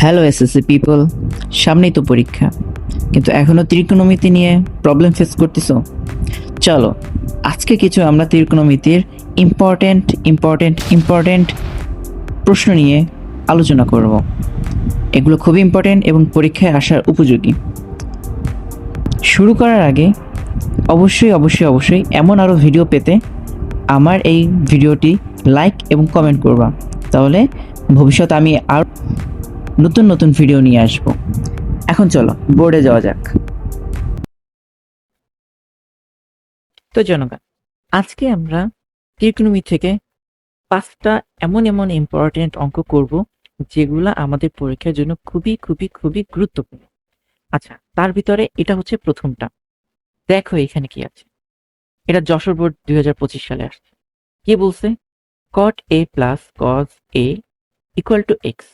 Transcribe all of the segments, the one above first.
Hello SSC people, সামনেই তো পরীক্ষা, কিন্তু এখনো ত্রিকোণমিতি নিয়ে প্রবলেম ফেস করতেছো। চলো আজকে কিছু আমরা ত্রিকোণমিতির ইম্পর্টেন্ট প্রশ্ন নিয়ে আলোচনা করব। এগুলো খুবই ইম্পর্টেন্ট এবং পরীক্ষায় আসার উপযোগী। শুরু করার আগে অবশ্যই এমন আরও ভিডিও পেতে আমার এই ভিডিওটি লাইক এবং কমেন্ট করবা, তাহলে ভবিষ্যতে আমি আর নতুন ভিডিও নিয়ে আসবো। এখন চলো বোর্ডে যাওয়া যাক। তো জনগণ, আজকে আমরা ত্রিকোণমিতি থেকে 5টা এমন ইম্পর্টেন্ট অঙ্ক করব যেগুলা আমাদের পরীক্ষার জন্য খুবই গুরুত্বপূর্ণ। আচ্ছা, তার ভিতরে এটা হচ্ছে প্রথমটা। দেখো এখানে কি আছে। এটা যশোর বোর্ড 2025 সালে আসছে। কি বলছে? cot a plus cos a equal to x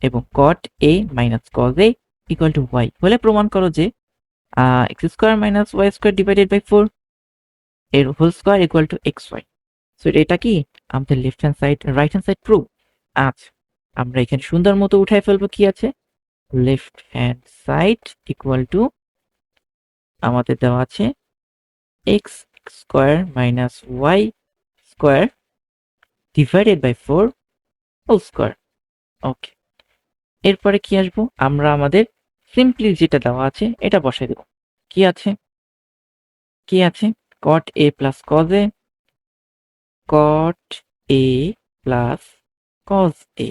এবং cot a minus cos a equal to y হলে প্রমাণ করো যে x square minus y square divided by 4 এর whole square equal to x y. So এটা কি আমাদের left hand side right hand side proof. আচ্ছা, আমরা এখানে সুন্দর মতো উঠাই ফেলবো। কি আছে? Left hand side equal to আমাদের দেওয়া আছে x square minus y square divided by 4 whole square. Okay, এরপরে কি আসবো? আমরা আমাদের সিম্পলি যেটা দেওয়া আছে এটা বসাই দেব। কি আছে? cot a plus cos a, cot a plus cos a।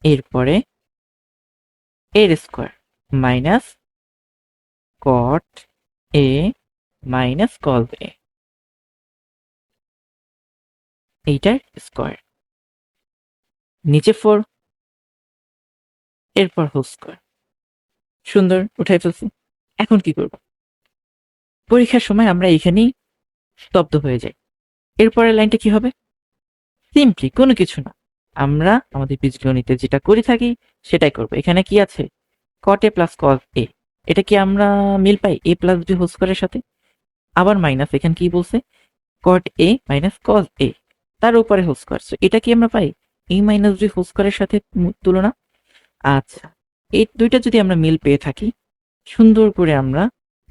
এরপরে এর square minus cot a minus cos a, এইটার স্কোয়ার, নিচে 4, এরপর হোল স্কোয়ার। সুন্দর, উঠাই ফেলছি। এখন কি করব? পরীক্ষার সময় আমরা এইখানেই স্তব্ধ হয়ে যাই। এরপরের লাইনটা কি হবে? সিম্পলি কোনো কিছু না, আমরা আমাদের বীজগণিতে যেটা করে থাকি সেটাই করব। এখানে কি আছে? cot a plus cos a, এটা কি আমরা মিল পাই a প্লাস b হোল স্কোয়ারের সাথে? আবার মাইনাস, এখানে কি বলছে? cot a minus cos a, তার উপরে হোল স্কোয়ার। সো এটা কি আমরা পাই a মাইনাস b হোল স্কোয়ারের সাথে তুলনা। আচ্ছা, এই দুইটা যদি আমরা মিল পেয়ে থাকি, সুন্দর করে আমরা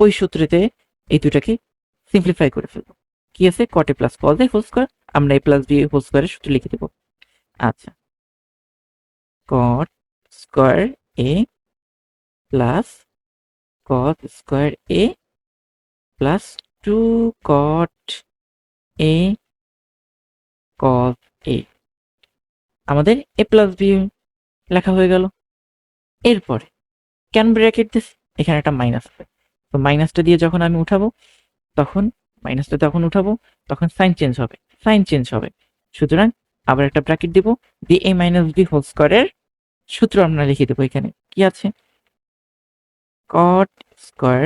ওই সূত্রেতে এই দুটাকে সিম্পলিফাই করে ফেলবো। কি আছে? cot a plus cos a whole square, আমরা a প্লাস b হোল স্কোয়ারের সূত্র লিখে দেবো। আচ্ছা, cot square a plus cos square a plus 2 cot a cos a, আমাদের a প্লাস b লেখা হয়ে গেল। এরপরে কেন ব্র্যাকেট দিস? এখানে একটা মাইনাস আছে, তো মাইনাসটা দিয়ে যখন আমি উঠাবো তখন সাইন চেঞ্জ হবে। সুতরাং আবার একটা ব্র্যাকেট দিব, দিয়ে a মাইনাস b হোল স্কোয়ারের সূত্র আমরা লিখে দেবো। এখানে কি আছে? cot square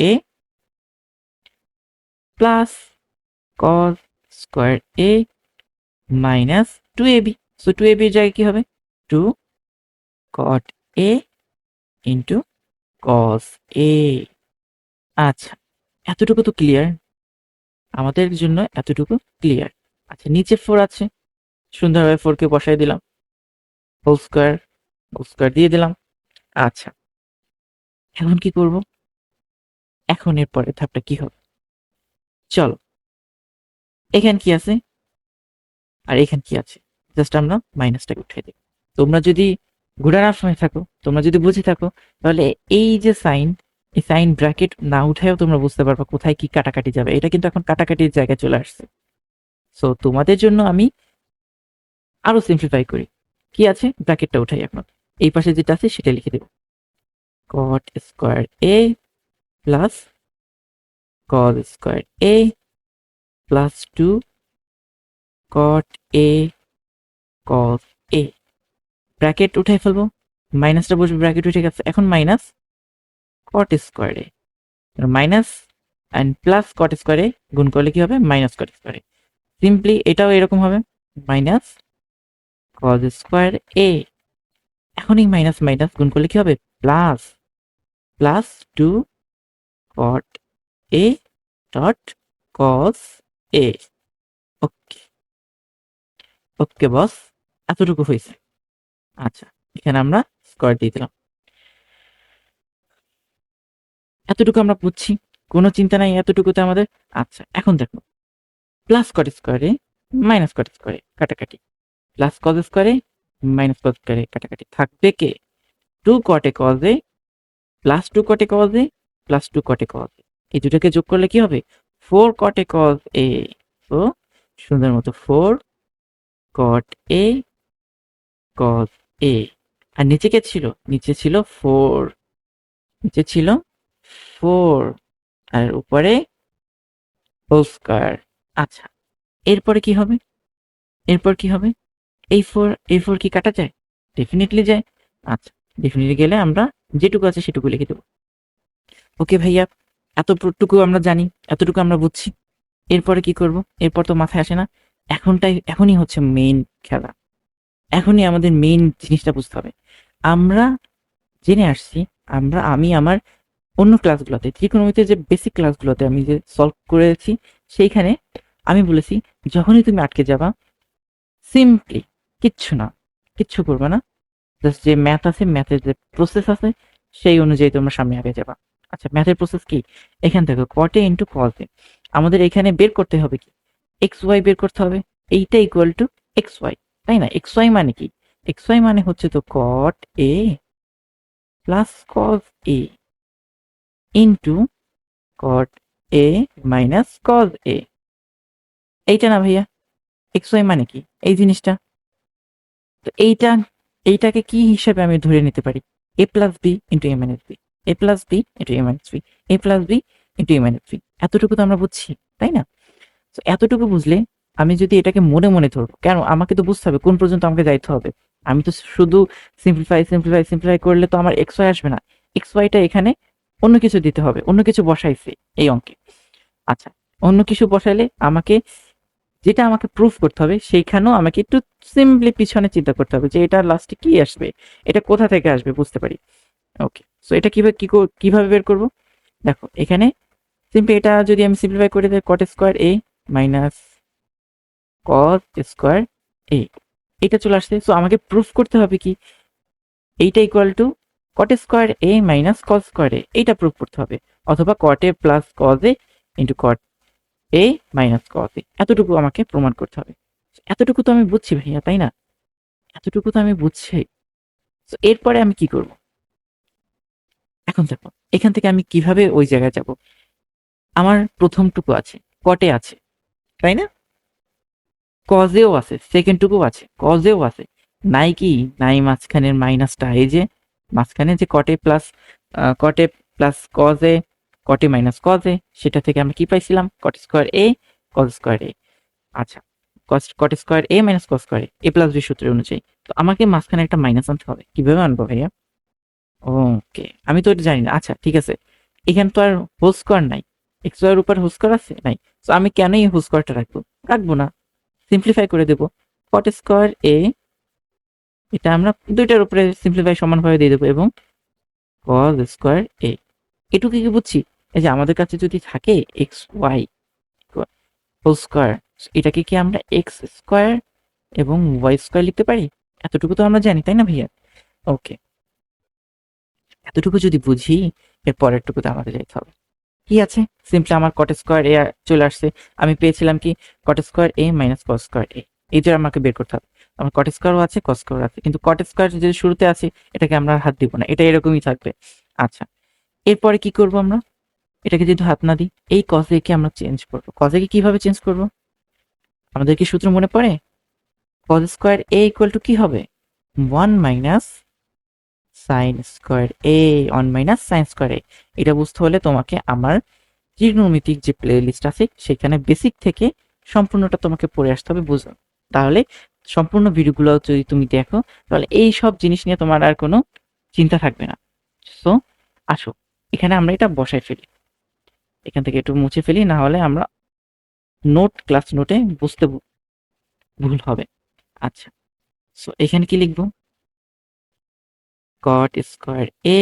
a plus cos square a minus 2ab। So 2ab এর জায়গায় কি হবে? 2 cot a into cos a। আচ্ছা, এতটুকু তো ক্লিয়ার, আমাদের জন্য এতটুকু ক্লিয়ার। আচ্ছা, নিচে 4 আছে, সুন্দরভাবে 4 কে বসাই দিলাম, হোল স্কোয়ার দিয়ে দিলাম। আচ্ছা, এখন কি করব? এখন এর পরের ধাপটা কি হবে? চলো, এখানে কি আছে আর এখানে কি আছে, জাস্ট আমরা মাইনাসটাকে উঠিয়ে দিই। তোমরা যদি ঘোরানোর সময় থাকো, তোমরা যদি বুঝে থাকো, তাহলে এই যে এই সাইন ব্র্যাকেট না উঠায়ও তোমরা বুঝতে পারবা কোথায় কি কাটাকাটি যাবে। এটা কিন্তু এখন কাটাকাটির জায়গায় চলে আসছে। সো তোমাদের জন্য আমি আরো সিম্পলিফাই করি। কি আছে? ব্র্যাকেটটা উঠাই। এখন এই পাশে যেটা আছে সেটা লিখে দেব, cot square a plus cos square a plus 2 cot a cos a। Bracket উঠাই ফেলবো, মাইনাসটা বসবে, ব্র্যাকেট উঠে গেছে। এখন minus cot square a, minus and plus cot square a গুণ করলে কি হবে? Minus cot square a। Simply এটাও এরকম হবে, মাইনাস cos স্কোয়ার a। এখন এই মাইনাস গুণ করলে কি হবে? Plus 2 cot a dot cos a। ওকে বস, এতটুকু হয়েছে। আচ্ছা, এখানে আমরা স্কয়ার দিয়ে দিলাম। এতটুকু আমরা বুঝছি, কোনো চিন্তা নাই এতটুকুতে আমাদের। আচ্ছা, এখন দেখো, প্লাস কট স্কয়ারে মাইনাস কট স্কয়ারে কাটাকাটি, প্লাস কজ স্কয়ারে মাইনাস কজ স্কয়ারে কাটাকাটি, থাকবে কে? 2 cot a cos a plus 2 cot a cos a plus 2 cot a cos a, এই দুটাকে যোগ করলে কি হবে? 4 cot a cos a। তো সুন্দর মতো 4 cot a cos a। আর নিচে কে ছিল? নিচে ছিল 4, নিচে ছিল 4, আর উপরে হোল স্কয়ার। আচ্ছা, এরপরে কি হবে? এরপর কি হবে? এই 4 কি কাটা যায়? ডেফিনেটলি যায়। আচ্ছা, ডেফিনেটলি গেলে আমরা যেটুকু আছে সেটুকু লিখে দেবো। ওকে ভাইয়া, এতটুকু আমরা জানি, এতটুকু আমরা বুঝছি। এরপরে কি করব? এরপর তো মাথায় আসে না। এখনই হচ্ছে মেইন খেলা। এখনই আমাদের মেইন জিনিসটা বুঝতে হবে। আমরা জেনে আসছি, আমি আমার অন্য ক্লাসগুলোতে, ত্রিকোণমিতির যে বেসিক ক্লাসগুলোতে আমি যে সলভ করেছি, সেইখানে আমি বলেছি যখনই তুমি আটকে যাবা, সিম্পলি কিচ্ছু করবে না, জাস্ট যে ম্যাথ আছে, ম্যাথের যে প্রসেস আছে, সেই অনুযায়ী তোমরা সামনে আগে যাবা। আচ্ছা, ম্যাথের প্রসেস কি? এখান থেকে cot a into cos a, আমাদের এখানে বের করতে হবে কি? এক্স ওয়াই বের করতে হবে। এইটা ইকুয়াল টু এক্স ওয়াই, তাই না? এক্স ওয়াই মানে কি? এক্স ওয়াই মানে হচ্ছে তো cot a plus cos a into cot a minus cos a। এইটা না ভাইয়া? এক্স ওয়াই মানে কি? এই জিনিসটা। তো এইটাকে কি হিসেবে আমি ধরে নিতে পারি? এ প্লাস বি ইন্টু এ মাইনাস বি, এ প্লাস বি ইন্টু এ মাইনাস বি, এ প্লাস বি ইন্টু এ মাইনাস বি। এতটুকু তো আমরা বুঝছি, তাই না? তো এতটুকু বুঝলে আমি যদি এটাকে মনে মনে ধরবো, কেন? আমাকে তো বুঝতে হবে কোন পর্যন্ত আমাকে যাইতে হবে। আমি তো শুধু সিম্পলিফাই করলে তো আমার এক্স ওয়াই আসবে না। এক্স ওয়াইটা এখানে অন্য কিছু দিতে হবে, অন্য কিছু বসাইছে এই অঙ্কে। আচ্ছা, অন্য কিছু বসাইলে আমাকে যেটা আমাকে প্রুফ করতে হবে, সেইখানেও আমাকে একটু সিম্পলি পিছনে চিন্তা করতে হবে যে এটা লাস্টে কি আসবে, এটা কোথা থেকে আসবে বুঝতে পারি। ওকে, সো এটা কিভাবে বের করব? দেখো, এখানে সিম্পলি এটা যদি আমি সিম্পলিফাই করে দিই, কট square A minus cos square এ, এটা চলে আসছে। সো আমাকে প্রুফ করতে হবে কি? এইটা equal to cot square A minus cos square A, এইটা প্রুফ করতে হবে। অথবা cot A plus cos A into cot A minus cos A, এতটুকু আমাকে প্রমাণ করতে হবে। এতটুকু তো আমি বুঝছি ভাইয়া, তাই না? এতটুকু তো আমি বুঝছি। তো এরপরে আমি কি করব? এখন দেখো, এখান থেকে আমি কিভাবে ওই জায়গায় যাব? আমার প্রথমটুকু আছে, কটে আছে, তাই না? কজেও আছে, সেকেন্ডটুকু আছে, কজেও আছে। নাই কি? নাই মাঝখানের মাইনাসটা, এই যে মাঝখানে যে কটে প্লাস কজে, কটে মাইনাস কজে, সেটা থেকে আমরা কি পাইছিলাম? কট স্কোয়ার এ কজ স্কোয়ার এ। আচ্ছা, কট square A minus cause square a plus B সূত্রের অনুযায়ী। তো আমাকে মাঝখানে একটা মাইনাস আনতে হবে। কিভাবে আনবো ভাইয়া? ওকে, আমি তো এটা জানি না। আচ্ছা, ঠিক আছে, এখানে তো আর হোল স্কোয়ার নাই, এক্স ওয়াই এর উপর হোল স্কোয়ার আছে? নাই। তো আমি কেন এই হোল স্কোয়ারটা রাখবো? রাখবো না, সিম্পলিফাই করে দেবো। কট স্কোয়ার এ, এটা আমরা দুইটার উপরে সিম্পলিফাই সমানভাবে দিয়ে দেবো, এবং কজ স্কোয়ার এ। এটুকু কি বুঝছি? এই যে আমাদের কাছে যদি থাকে এক্স ওয়াই হোল স্কোয়ার, এটাকে কি আমরা এক্স স্কোয়ার এবং ওয়াই স্কোয়ার লিখতে পারি? এতটুকু তো আমরা জানি, তাই না ভাইয়া? ওকে, এতটুকু যদি বুঝি, এর পরেরটুকুতে আমাদের যেতে হবে। কি আছে? সিম্পলি আমার কট স্কোয়ার এ চলে আসছে। আমি পেয়েছিলাম কি? কট square A minus cos square A, এইটা আমাকে বের করতে হবে। আমার কট স্কোয়ারও আছে, কস স্কোয়ার আছে, কিন্তু কট স্কোয়ার যদি শুরুতে আছে, এটাকে আমরা হাত দিব না, এটা এরকমই থাকবে। আচ্ছা, এরপরে কি করব আমরা? এটাকে যদি হাত না দিই, এই কস এ কে আমরা চেঞ্জ করবো। কস এ কে কিভাবে চেঞ্জ করব? আমাদের কি সূত্র মনে পড়ে? কস স্কোয়ার এ ইকুয়াল টু কি হবে? 1 মাইনাস সাইন স্কোয়ার এ, 1 মাইনাস সাইন স্কোয়ার এ। এটা বুঝতে হলে তোমাকে আমার ত্রিকোণমিতিক যে প্লে লিস্ট আছে, সেখানে বেসিক থেকে সম্পূর্ণটা তোমাকে পড়ে আসতে হবে, বুঝো। তাহলে সম্পূর্ণ ভিডিওগুলো যদি তুমি দেখো, তাহলে এই সব জিনিস নিয়ে তোমার আর কোনো চিন্তা থাকবে না। সো আসো, এখানে আমরা এটা বসাই ফেলি, এখান থেকে একটু মুছে ফেলি, না হলে আমরা ক্লাস নোটে বুঝতে ভুল হবে। আচ্ছা, সো এখানে কি লিখবো? কট স্কোয়ার এ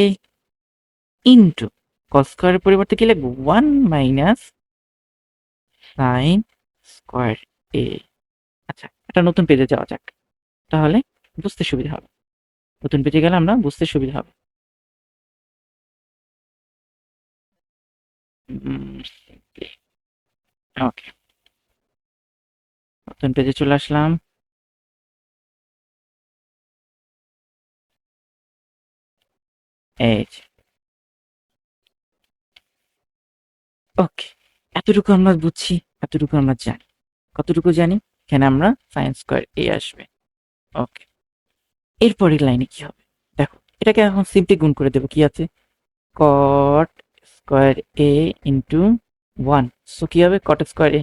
ইন্টু কস স্কোয়ারের পরিবর্তে কি লিখবো? 1 মাইনাস সাইন স্কোয়ার এ। আচ্ছা, একটা নতুন পেজে যাওয়া যাক। তাহলে বুঝতে সুবিধা হবে। নতুন পেজে গেলে আমরা বুঝতে সুবিধা হবে। ওকে, নতুন পেজে চলে আসলাম। এই যে, ওকে, এতটুকু আমরা বুঝছি, এতটুকু আমরা জানি। কতটুকু জানি? এখানে আমরা সাইন স্কোয়ার এ আসবে। ওকে, এরপরের লাইনে কি হবে দেখো, এটাকে এখন সিম্পলি গুণ করে দেবো। কি আছে? কট স্কোয়ার এ ইন্টু 1। সো কি হবে? কট স্কোয়ার এ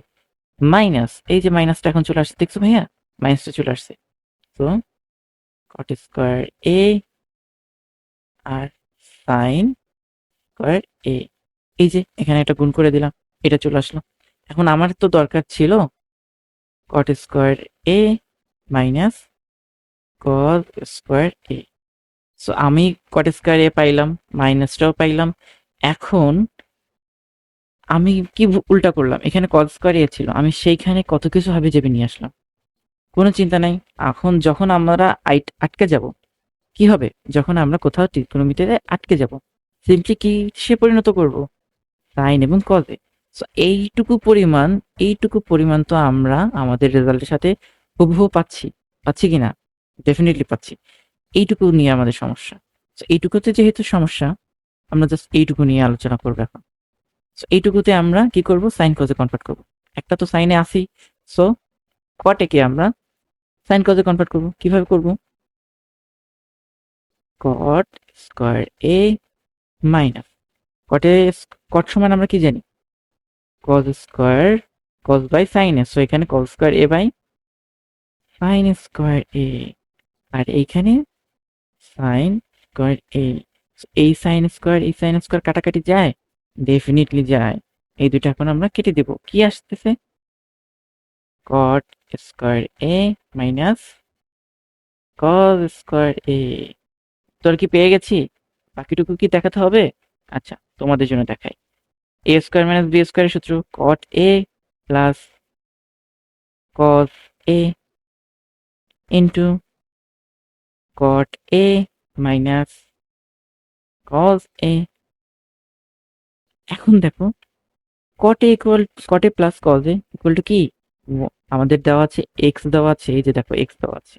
মাইনাস, এই যে মাইনাসটা এখন চলে আসছে, দেখছো ভাইয়া? মাইনাসটা চলে আসছে। তো কট square A R sign square এ, এই যে এখানে একটা গুণ করে দিলাম, এটা চলে আসলো। এখন আমার তো দরকার ছিল কট square A minus caught square A. So আমি কট স্কোয়ার এ পাইলাম, মাইনাসটাও পাইলাম। এখন আমি কি উল্টা করলাম, এখানে কট স্কোয়ার এ ছিল, আমি সেইখানে কত কিছু হাবি যাবে নিয়ে আসলাম। কোনো চিন্তা নাই। এখন যখন আমরা আটকে যাব, কি হবে? যখন আমরা কোথাও ত্রিকোণমিতিতে আটকে যাব, সিম্পলি কি সে পরিণত করব? সাইন এবং কজে। সো এইটুকু পরিমাণ তো আমরা আমাদের রেজাল্টের সাথে হুবহু পাচ্ছি। পাচ্ছি কিনা? ডেফিনেটলি পাচ্ছি। এইটুকু নিয়ে আমাদের সমস্যা। সো এইটুকুতে যেহেতু সমস্যা, আমরা জাস্ট এইটুকু নিয়ে আলোচনা করবো এখন। সো এইটুকুতে আমরা কি করব? সাইন কজে কনভার্ট করব। একটা তো সাইনে আসি, সো কটেকে আমরা সাইন কজে কনভার্ট করব। কিভাবে করব? কট স্কোয়ার এ মাইনাস কটে, কট সমান আমরা কি জানি? Cos square cos by sine A. So এখানে cos square A by sine square A, আর এইখানে সাইন স্কোয়ার এ। এই সাইন স্কোয়ার কাটাকাটি যায়? ডেফিনেটলি যায়। এই দুটো এখন আমরা কেটে দেব। কি আসতেছে? কট square A minus cause square এ। তোর কি পেয়ে গেছি? বাকিটুকু কি দেখাতে হবে? আচ্ছা, তোমাদের জন্য দেখাই। এ স্কোয়ার মাইনাস বি স্কোয়ারের সূত্র cot A plus cos A into cot A minus cos A. এখন দেখো, কটে প্লাস কজে ইকুয়াল টু কি? আমাদের দেওয়া আছে এক্স দেওয়া আছে, এই যে দেখো এক্স দেওয়া আছে,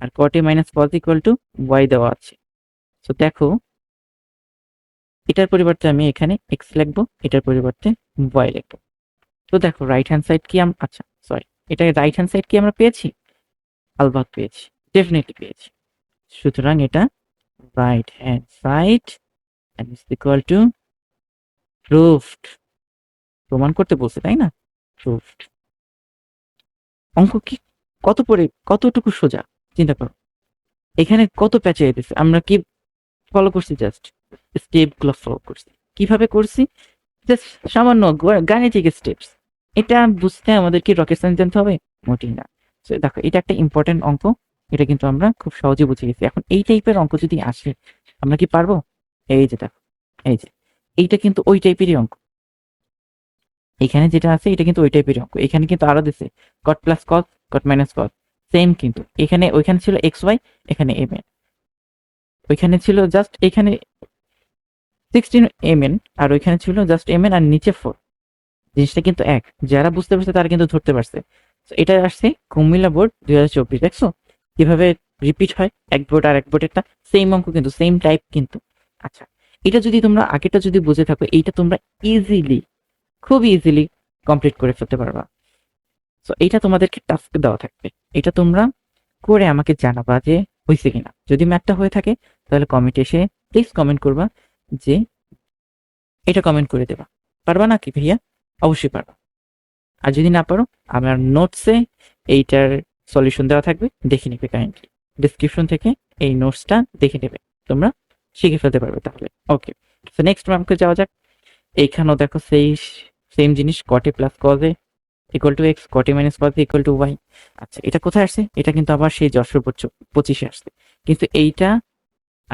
আর কটে minus cos equal to Y দেওয়া আছে। তো দেখো, এটার পরিবর্তে আমি এখানে এক্স লিখবো, এটার পরিবর্তে ওয়াই লিখবো। তো দেখো রাইট হ্যান্ড সাইড কি আচ্ছা সরি, এটা রাইট হ্যান্ড সাইড কি আমরা পেয়েছি? আলবাত পেয়েছি, ডেফিনেটলি পেয়েছি। সুতরাং এটা right hand side and is equal to proved। প্রমাণ করতে বলছে তাই না? proved। অঙ্ক কি কতটুকু সোজা চিন্তা করো। এখানে কত প্যাচে দিছে, আমরা কি ফলো করছি? জাস্ট স্টেপ গুলো ফলো করছি। কিভাবে করছি? জাস্ট সামান্য গাণিতিক স্টেপস। এটা বুঝতে আমাদের কি রকেট সায়েন্স জানতে হবে? মোটেই না। So, দেখো এটা একটা ইম্পর্টেন্ট অঙ্ক, এটা কিন্তু আমরা খুব সহজে বুঝে গেছি। এখন এই টাইপের অঙ্ক যদি আসে, আমরা কি পারবো? এই যে দেখো, এই যে এইটা কিন্তু ওই টাইপেরই অঙ্ক। এখানে যেটা আছে এটা কিন্তু ওই টাইপের অঙ্ক। এখানে কিন্তু আরো দিছে কট প্লাস কট, কট মাইনাস কট, সেম কিন্তু এখানে। ওইখানে ছিল এক্স ওয়াই, এখানে এম এন। ওইখানে ছিল জাস্ট এখানে 16 এম এন, আর ওইখানে ছিল জাস্ট এম এন আর নিচে 4। জিনিসটা কিন্তু এক, যারা বুঝতে পারছে তারা কিন্তু ধরতে পারছে। তো এটা আসছে কুমিল্লা বোর্ড 2024। দেখছো কিভাবে রিপিট হয় এক বোর্ড আর এক বোর্ডেরটা? সেম অঙ্ক কিন্তু, সেম টাইপ কিন্তু। আচ্ছা, এটা যদি তোমরা আগেটা যদি বুঝে থাকো, এইটা তোমরা ইজিলি, খুব ইজিলি কমপ্লিট করে ফেলতে পারবা। সো এইটা তোমাদেরকে টাস্ক দেওয়া থাকবে, এটা তোমরা করে আমাকে জানাবা যে হয়েছে কিনা। যদি ম্যাথটা হয়ে থাকে তাহলে কমেন্টে এসে প্লিজ কমেন্ট করবা যে এটা কমেন্ট করে দেবা। পারবা না কি ভাইয়া? অবশ্যই পারবা। আর যদি না পারো, আমার নোটসে এইটার সলিউশন দেওয়া থাকবে, দেখে নেবে কাইন্ডলি। ডিসক্রিপশন থেকে এই নোটসটা দেখে নেবে, তোমরা শিখে ফেলতে পারবে তাহলে। ওকে, তো নেক্সট ম্যামকে যাওয়া যাক। এইখানেও দেখো সেই সেম জিনিস, কটে প্লাস কজে ইকুয়াল টু এক্স, কটে মাইনাস কজে ইকুয়াল টু ওয়াই। আচ্ছা, এটা কোথায় আসছে? এটা কিন্তু আবার সেই 25-এ আসছে। কিন্তু এইটা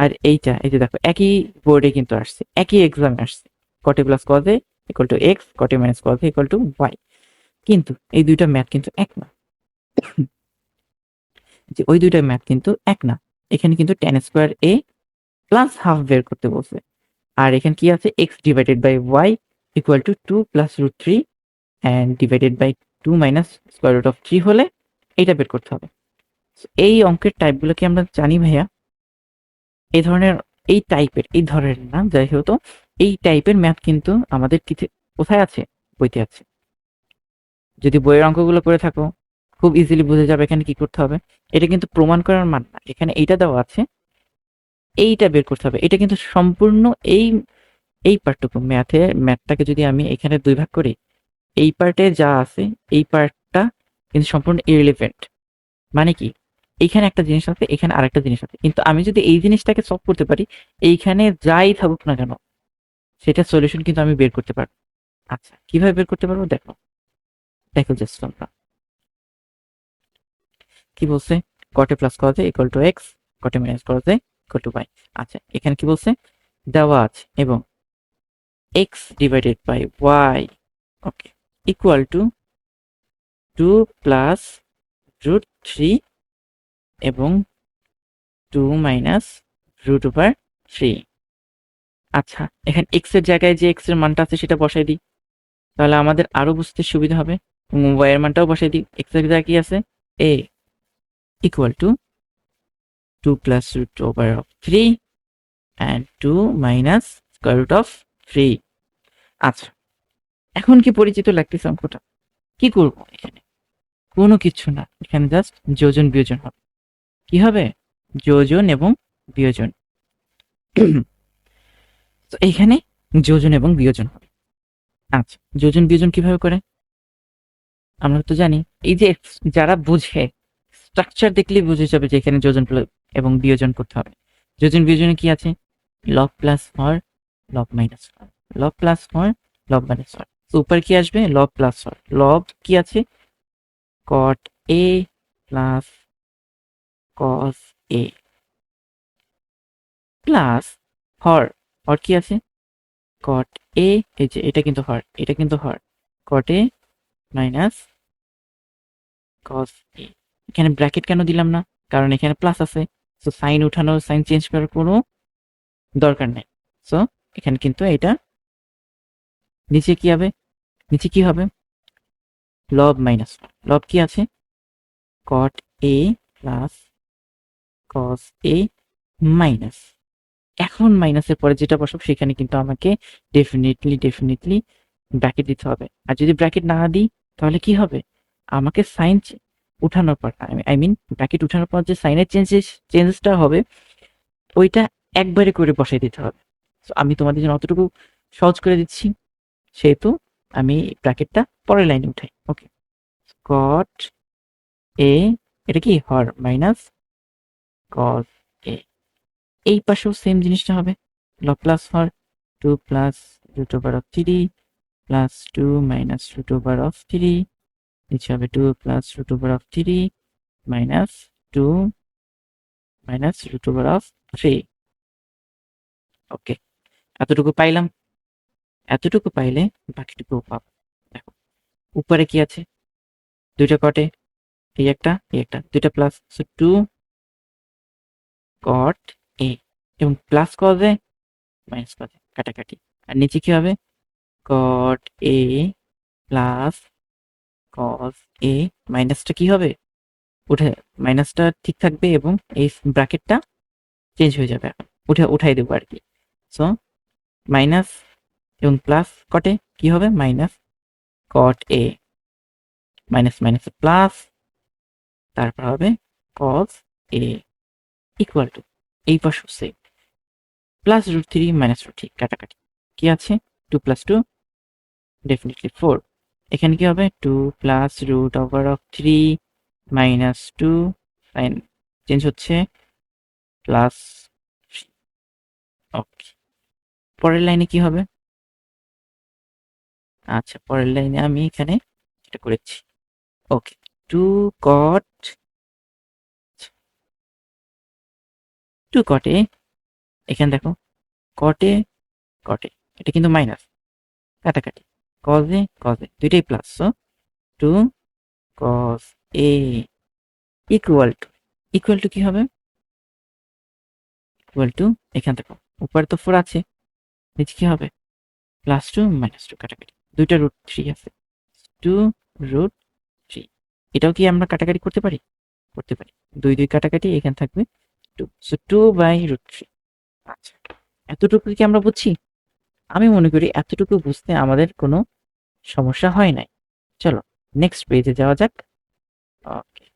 আর এইটা, এই যে দেখো একই বোর্ডে কিন্তু আসছে, একই এক্সামে আসছে। কটে প্লাস কজে ইকুয়াল টু এক্স, কটে মাইনাস কজে ইকুয়াল টু ওয়াই। কিন্তু এই দুইটা ম্যাথ কিন্তু এক না। যে ওই দুইটা ম্যাথ কিন্তু এক না। এখানে কিন্তু tan square a plus half বের করতে বলছে। আর এখানে কি আছে, x divided by y equal to 2 plus root 3 and divided by 2 minus square root of 3 হলে এইটা বের করতে হবে। এই অঙ্কের টাইপগুলো কি আমরা জানি ভাইয়া? এই ধরনের এই ধরনের না, যাই হতো এই টাইপের ম্যাথ কিন্তু আমাদের কোথায় আছে? বইতে আছে। যদি বইয়ের অঙ্কগুলো করে থাকো খুব ইজিলি বুঝে যাবে এখানে কি করতে হবে। এটা কিন্তু প্রমাণ করার মান না, এখানে এইটা দেওয়া আছে, এইটা বের করতে হবে। এটা কিন্তু সম্পূর্ণ এই পার্টটুকু ম্যাথটাকে যদি আমি এখানে 2 ভাগ করি, এই পার্টে যা আছে এই পার্টটা কিন্তু সম্পূর্ণ ইররিলেভেন্ট। মানে কি, এইখানে একটা জিনিস আছে, এখানে আরেকটা জিনিস আছে, কিন্তু আমি যদি এই জিনিসটাকে সলভ করতে পারি, এইখানে যাই থাকুক না কেন সেটা সলিউশন কিন্তু আমি বের করতে পারবো। আচ্ছা, কিভাবে বের করতে পারবো দেখো দেখো জাস্ট তোমরা কি বলছে, cot a plus cos a equal to x, cot a minus cos a equal to y। আচ্ছা, এখানে কি বলছে, দেওয়া আছে এবং x divided by y okay equal to 2 plus root 3 এবং 2 মাইনাস রুট ওভার 3। আচ্ছা, এখানে x এর জায়গায় যে x এর মানটা আছে সেটা বসাই দিই, তাহলে আমাদের আরো বুঝতে সুবিধা হবে। y এর মানটাও বসাই দিই, x এর জায়গায় কি আছে, a equal to 2 plus root over of 3 and 2 minus square root of 3। আচ্ছা, এখন কি পরিচিত লাগতেছে অঙ্কটা? কি করব এখানে? কোনো কিছু না, এখানে জাস্ট যোজন বিয়োজন হবে। কি হবে? যোজন এবং বিয়োজন। তো এখানে যোজন এবং বিয়োজন হবে। আচ্ছা, যোজন বিয়োজন কিভাবে করে আমরা তো জানি। এই যে যারা বুঝে, স্ট্রাকচার দেখলেই বুঝে যাবে যে এখানে যোজন এবং বিয়োজন করতে হবে। যোজন বিয়োজনে কি আছে, লব প্লাস হর, লব মাইনাস হর, লব প্লাস হর, লব মাইনাস হর। তো উপরে কি আসবে, লব প্লাস হর। লব কি আছে, cot a plus cos a plus হর। হর কি আছে, cot a, এই যে এটা কিন্তু হর, এটা কিন্তু হর, cot a minus cos a। এখানে ব্র্যাকেট কেন দিলাম না, কারণ এখানে প্লাস আছে, সো সাইন উঠানো, সাইন চেঞ্জ করার কোনো দরকার নেই। সো এখানে কিন্তু এটা নিচে কি হবে, নিচে কি হবে, লব মাইনাস লব কি আছে, cot a plus cos a minus. এখন মাইনাসের পরে যেটা বসাবো সেখানে কিন্তু আমাকে ডেফিনেটলি ব্র্যাকেট দিতে হবে। আর যদি ব্র্যাকেট না দিই তাহলে কি হবে, আমাকে সাইন উঠানোর পর, আই মিন ব্র্যাকেট উঠানোর পর যে সাইনের চেঞ্জেসটা হবে ওইটা একবারে করে বসাই দিতে হবে। তো আমি তোমাদের জন্য অতটুকু সহজ করে দিচ্ছি, সেহেতু আমি ব্র্যাকেটটা পরের লাইনে উঠাই। ওকে, cot a, এটা কি হর, মাইনাস cos a। এই পাশেও সেম জিনিসটা হবে, লব প্লাস হর, 2 plus root over of 3 plus 2 minus root over of 3, নিচে হবে 2 plus root over of 3 minus 2 minus root over of 3। Okay, এতটুকু পাইলাম। এতটুকু পাইলে বাকিটুকু পাবো। দেখো উপরে কি আছে, দুইটা কটে, এই একটা দুইটা প্লাস, সো 2 cot a এবং plus cos a minus cos a, কাটাকাটি। আর নিচে কি হবে, cot a plus cos a, মাইনাসটা কি হবে, উঠে মাইনাসটা ঠিক থাকবে এবং এই ব্র্যাকেটটা চেঞ্জ হয়ে যাবে, এখন উঠাই দেবো আর কি। সো মাইনাস এবং প্লাস কটে কি হবে, minus cot a minus minus plus, তারপর হবে cos a ইকুয়াল টু, এই পাশে same plus root 3 minus root 3, কাটাকাটি। কি আছে, 2 প্লাস 2 ডেফিনেটলি 4। এখানে কি হবে, 2 plus root over of 3 minus 2, sign change হচ্ছে, প্লাস। ওকে, পরের লাইনে কি হবে, আচ্ছা পরের লাইনে আমি এখানে এটা করেছি। ওকে, 2 cot a, এখানে দেখো cot a এটা কিন্তু মাইনাস, কাটাকাটি, cos a দুইটাই plus, so 2 cos a equal two equal to কি হবে? ইকুয়াল টু এখান থেকে উপরে তো 4 আছে, নিচে কি হবে? +2 -2 কাটাকাটি, দুইটা √3 আছে, 2√3। এটাও কি আমরা কাটাকাটি করতে পারি? করতে পারি। 2 2 কাটাকাটি, এখানে থাকবে 2, সো 2/√3। আচ্ছা, এতটুকু কি আমরা বুঝছি? আমি মনে করি এতটুকু বুঝতে আমাদের কোনো সমস্যা হয় নাই। চলো নেক্সট পেজে যাওয়া যাক। ওকে,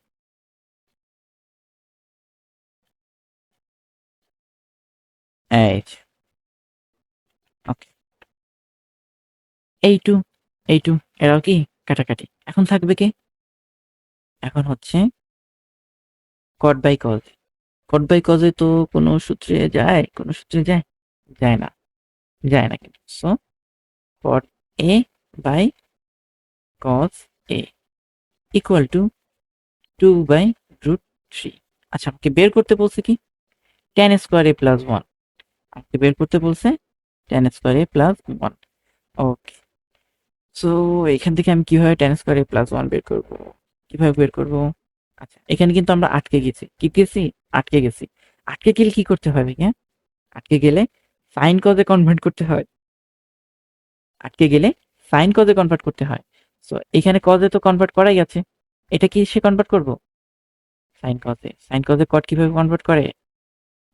এই যে, ওকে, এই টু এরাও কি কাটাকাটি। এখন থাকবে কে? এখন হচ্ছে caught by cause. Caught by কজে তো কোনো সূত্রে যায়? কোনো সূত্রে যায়? যায় না, যায় না কিন্তু। So cot a by cos a equal to 2/√3। আচ্ছা, আমাকে বের করতে বলছে কি? tan square a plus 1। আমাকে বের করতে বলছে tan square a plus 1। Okay, so এখান থেকে আমি কিভাবে tan স্কোয়ার এ প্লাস 1 বের করব? কিভাবে বের করব? আচ্ছা, এখানে কিন্তু আমরা আটকে গেছি। কি গেছি? আটকে গেছি। আটকে গেলে কি করতে হবে? হ্যাঁ, আটকে গেলে সাইন কজে কনভার্ট করতে হয়। আটকে গেলে সাইন কজে কনভার্ট করতে হয়। সো এখানে কজে তো কনভার্ট করাই আছে, এটা কি সে কনভার্ট করব? সাইন কজে। সাইন কজে কট কিভাবে কনভার্ট করে?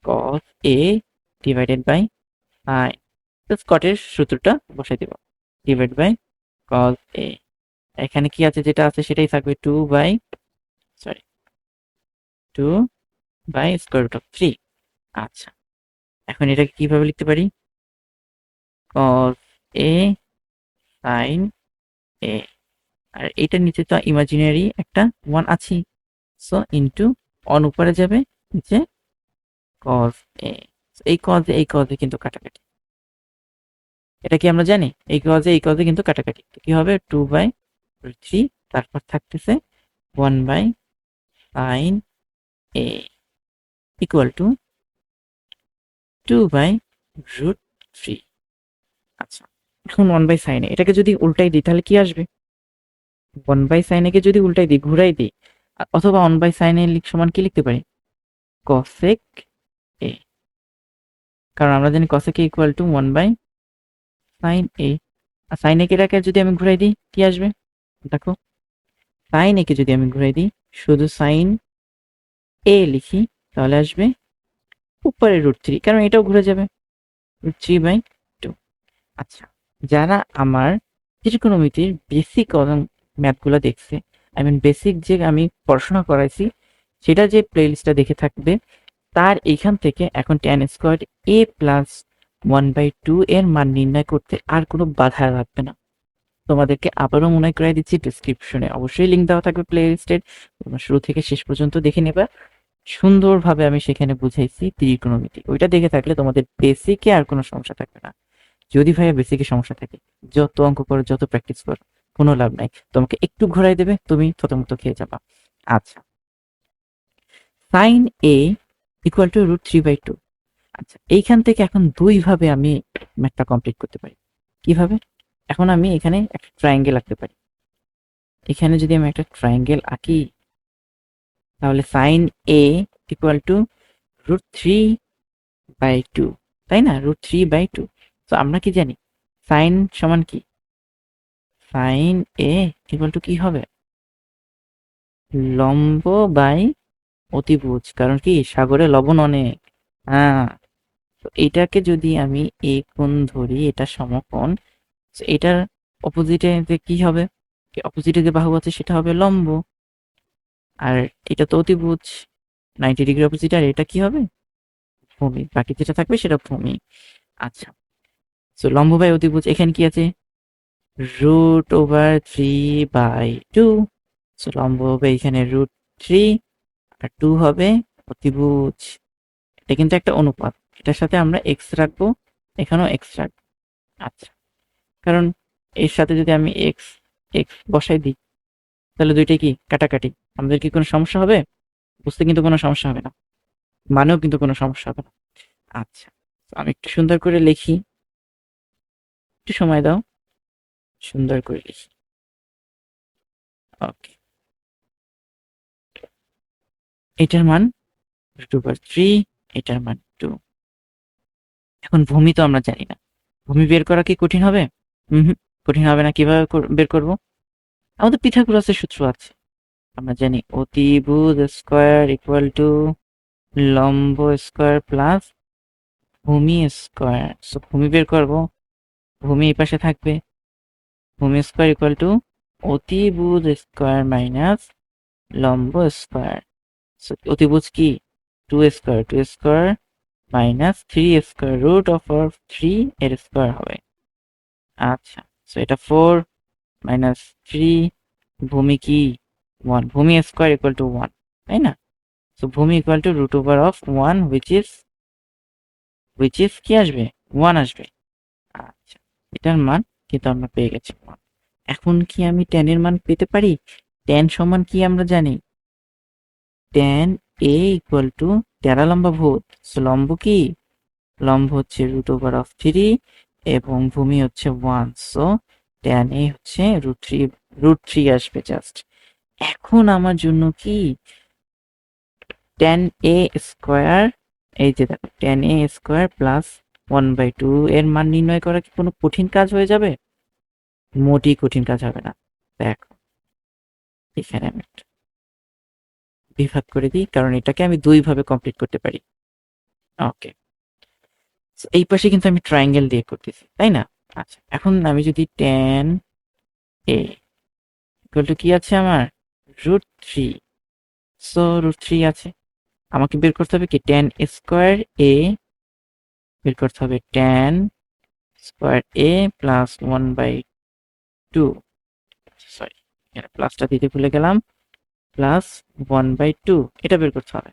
কস এ ডিভাইডেড বাই সাইন, জাস্ট কটের সূত্রটা বসাই দেব, ডিভাইড বাই কস এ। এখানে কি আছে? যেটা আছে সেটাই থাকবে, 2/√3। আচ্ছা, এখন এটাকে কিভাবে লিখতে পারি? কস এ সাইন এ, আর এটার নিচে তো ইমাজিনারি একটা 1 আছে, সো ইন্টু অন উপরে যাবে, নিচে কস এ। এই কজে কিন্তু কাটাকাটি, এটা কি আমরা জানি? এই কজে কিন্তু কাটাকাটি, তো কি হবে? 2/√3, তারপর থাকতেছে 1/sin a ইকুয়াল টু 2/√3। আচ্ছা, এখন 1/sin a, এটাকে যদি উল্টাই দিই তাহলে কি আসবে? 1/sin a কে যদি উল্টাই দিই, ঘুরাই দিই, অথবা 1/sin a সমান কি লিখতে পারি? cosec a, কারণ আমরা জানি cosec a equal to 1/sin a। আর sin a এটাকে যদি আমি ঘুরাই দিই কি আসবে? দেখো, sin a কে যদি আমি ঘুরাই দিই, শুধু sin a লিখি, তাহলে আসবে উপরে √3, কারণ এটাও ঘুরে যাবে, √3/2। আচ্ছা, যারা আমার ত্রিকোণমিতির বেসিক ম্যাথগুলো দেখছে, আই মিন বেসিক যে আমি পড়াশোনা করাইছি, সেটা যে প্লেলিস্টটা দেখে থাকবে, তার এইখান থেকে এখন tan স্কোয়ার a প্লাস 1/2 এর মান নির্ণয় করতে আর কোনো বাধা লাগবে না। তোমাদেরকে আবারও মনে করাই দিচ্ছি, ডিসক্রিপশনে অবশ্যই লিঙ্ক দেওয়া থাকবে প্লে লিস্টের, তোমরা শুরু থেকে শেষ পর্যন্ত দেখে নেবা। সুন্দরভাবে আমি সেখানে বুঝাইছি ত্রিকোণমিতি, ওইটা দেখে থাকলে তোমাদের বেসিকে আর কোনো সমস্যা থাকবে না। যদি ভাইয়া বেসিকে সমস্যা থাকে, যত অঙ্ক করো, যত প্র্যাকটিস করো, কোনো লাভ নাই, তোমাকে একটু ঘোরাই দেবে, তুমি থতমত খেয়ে যাবা। আচ্ছা, সাইন এ ইকুয়াল টু √3/2। আচ্ছা, এইখান থেকে এখন দুই ভাবে আমি ম্যাথটা কমপ্লিট করতে পারি। কিভাবে? এখন আমি এখানে একটা ট্রায়াঙ্গেল আঁকতে পারি। এখানে যদি আমি একটা ট্রায়াঙ্গেল আঁকি, তাহলে সাইন এ ইকুয়াল টু √3/2, তাই না? √3/2। তো আমরা কি জানি সাইন সমান কি? সাইন এ ইকুয়াল টু কি হবে? লম্ব বাই অতিভুজ, কারণ কি সাগরে লবণ অনেক। হ্যাঁ, তো এটাকে যদি আমি এ কোণ ধরি, এটা সমকোণ, তো এটার অপোজিটে কি হবে? অপোজিটে যে বাহু আছে সেটা হবে লম্ব, আর এটা তো অতিভুজ, 90 ডিগ্রি অপোজিট, আর এটা কি হবে? ভূমি। বাকি যেটা থাকবে সেটা ভূমি। আচ্ছা, তো লম্ব বাই অতিভুজ, এখানে কি আছে? √3/2। সো লম্ব হবে এখানে √3, আর 2 হবে অতিভুজ। এটা কিন্তু একটা অনুপাত, এটার সাথে আমরা এক্স রাখবো, এখানেও এক্স রাখবো। আচ্ছা, কারণ এর সাথে যদি আমি এক্স এক্স বসাই দিই, তাহলে দুইটাই কি কাটাকাটি, আমাদের কি কোনো সমস্যা হবে? বুঝতে কিন্তু কোনো সমস্যা হবে না, মানেও কিন্তু কোনো সমস্যা হবে না। আচ্ছা, তো আমি একটু সুন্দর করে লিখি, একটু সময় দাও, সুন্দর করে লিখি। ওকে, এটার মান √3, এটার মান 2। এখন ভূমি তো আমরা জানি না, ভূমি বের করা কি কঠিন হবে? কঠিন হবে না। কিভাবে বের করব? আমাদের পিথাগোরাসের সূত্র আছে, আমরা জানি অতিভুজ স্কয়ার ইকুয়াল টু লম্ব স্কয়ার প্লাস ভূমি স্কয়ার। সো ভূমি বের করব, ভূমি এই পাশে থাকবে, ভূমি স্কয়ার ইকুয়াল টু অতিভুজ স্কয়ার মাইনাস লম্ব স্কয়ার। সো অতিভুজ কি? 2 square, 2 square minus 3 square root of 3 এর স্কয়ার হবে। আচ্ছা, সো এটা 4 মাইনাস 3, ভূমি কি 1, ভূমি স্কয়ার ইকুয়াল টু 1, তাই না? সো ভূমি ইকুয়াল টু √1 which is কি আসবে? 1 আসবে। আচ্ছা, এটার মান কিন্তু আমরা পেয়ে গেছি 1। এখন কি আমি tan এর মান পেতে পারি? tan সমান কি আমরা জানি? tan a ইকুয়াল টু টেরা লম্বা ভূত। সো লম্ব কি? লম্ব হচ্ছে √3 এবং ভূমি হচ্ছে 1। সো tan a হচ্ছে √3 আসবে জাস্ট। এখন আমার জন্য কি tan a স্কয়ার, এই যে দেখো tan a স্কয়ার প্লাস 1/2 এর মান নির্ণয় করা কি কোনো কঠিন কাজ হয়ে যাবে? মোটেই কঠিন কাজ হবে না। দেখো এখানে আমি একটা বিভাগ করে দিই, কারণ এটাকে আমি 2 ভাবে কমপ্লিট করতে পারি। ওকে, এই পাশে কিন্তু আমি ট্রায়াঙ্গেল দিয়ে করতেছি, তাই না? আচ্ছা, এখন আমি যদি tan a ইকুয়াল টু কি আছে আমার? √3। সো √3 আছে, আমাকে বের করতে হবে কি tan স্কয়ার a, বের করতে হবে tan square a plus 1/2, sorry এখানে প্লাসটা দিতে ভুলে গেলাম, প্লাস 1/2 এটা বের করতে হবে।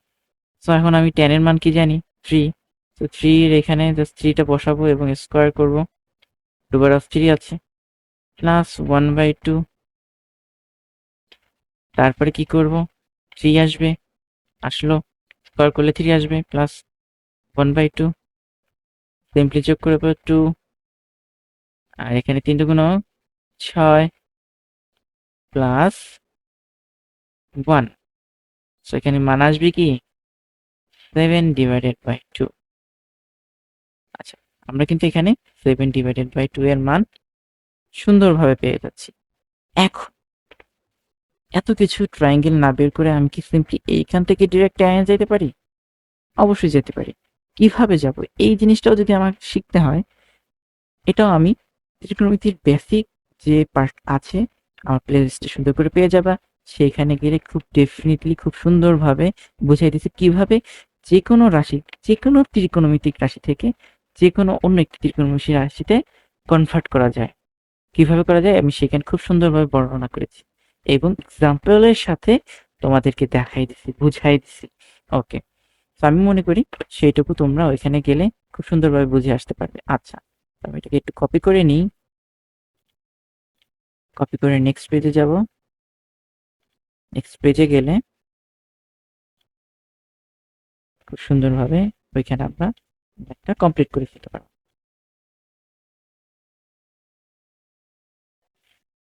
সো এখন আমি tan এর মান কি জানি? 3। তো 3 এর এখানে জাস্ট 3টা বসাবো এবং স্কয়ার করব, √3 আছে প্লাস 1/2, তারপরে কি করব? 3 আসবে, আসলো, স্কয়ার করলে 3 আসবে প্লাস 1/2, সিম্পলি যোগ করে 2, আর এখানে 3 দুগুণ 6 প্লাস 1। সো এখানে মান আসবে কি 7/2। আচ্ছা, আমরা কিন্তু এখানে 7/2 এর মান সুন্দরভাবে পেয়ে যাচ্ছি। এখন এত কিছু ট্রায়াঙ্গেল না বের করে আমি কি সিম্পলি এইখান থেকে ডিরেক্ট ট্যানে যেতে পারি? অবশ্যই যেতে পারি। কিভাবে যাব? এই জিনিসটাও যদি আমার শিখতে হয়, এটাও আমি ত্রিকোণমিতির বেসিক যে পার্ট আছে আমার প্লেলিস্টে সুন্দর করে পেয়ে যাবা। সেখানে গেলে খুব ডেফিনেটলি খুব সুন্দরভাবে বুঝাই দিচ্ছে কিভাবে যে কোনো রাশি, যে কোনো ত্রিকোণমিতিক রাশি থেকে যে কোনো অন্য একটি ত্রিকোণমিতিক রাশিতে কনভার্ট করা যায়। কিভাবে করা যায় আমি সেখানে খুব সুন্দরভাবে বর্ণনা করেছি এবং এক্সাম্পলের সাথে তোমাদেরকে দেখাই দিছি, বুঝাই দিছি। ওকে, তো আমি মনে করি সেইটুকু তোমরা ওইখানে গেলে খুব সুন্দরভাবে বুঝে আসতে পারবে। আচ্ছা, আমি এটাকে একটু কপি করে নিই, কপি করে নেক্সট পেজে যাব। নেক্সট পেজে গেলে খুব সুন্দরভাবে ওইখানে আমরা একটা কমপ্লিট করে ফেলতে পারবো।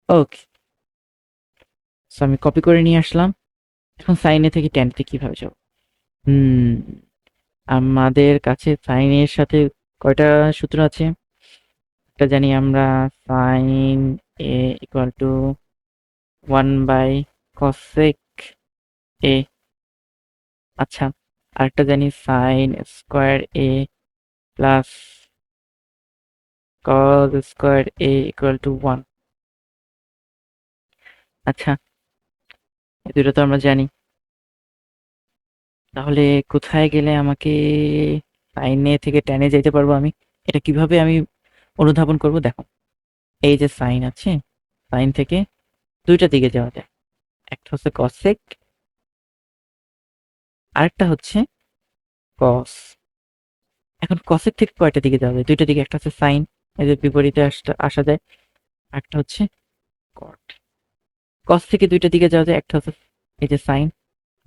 ওকে, সো আমি কপি করে নিয়ে আসলাম। এখন সাইনে থেকে টেনতে কিভাবে যাব? আমাদের কাছে সাইনের সাথে কয়টা সূত্র আছে? একটা জানি আমরা, sine a equal to 1/cosec এ। আচ্ছা, আরেকটা জানি sine square a plus cos square a equal to 1। আচ্ছা, এই দুটো তো আমরা জানি। তাহলে কোথায় গেলে আমাকে সাইনে থেকে টেনে যেতে পারবো আমি? এটা কিভাবে আমি অনুধাবন করব? দেখো, এই যে সাইন আছে, সাইন থেকে দুইটা দিকে যাওয়া যায়। একটা হচ্ছে কসেক, আরেকটা হচ্ছে কস। এখন কসেক থেকে কয়টা দিকে যাওয়া যায়? দুইটা দিকে। একটা হচ্ছে সাইন, এই যে বিপরীতে আসা যায়। একটা হচ্ছে কট। কস থেকে দুইটা দিকে যাওয়া যায়, একটা হচ্ছে এই যে সাইন,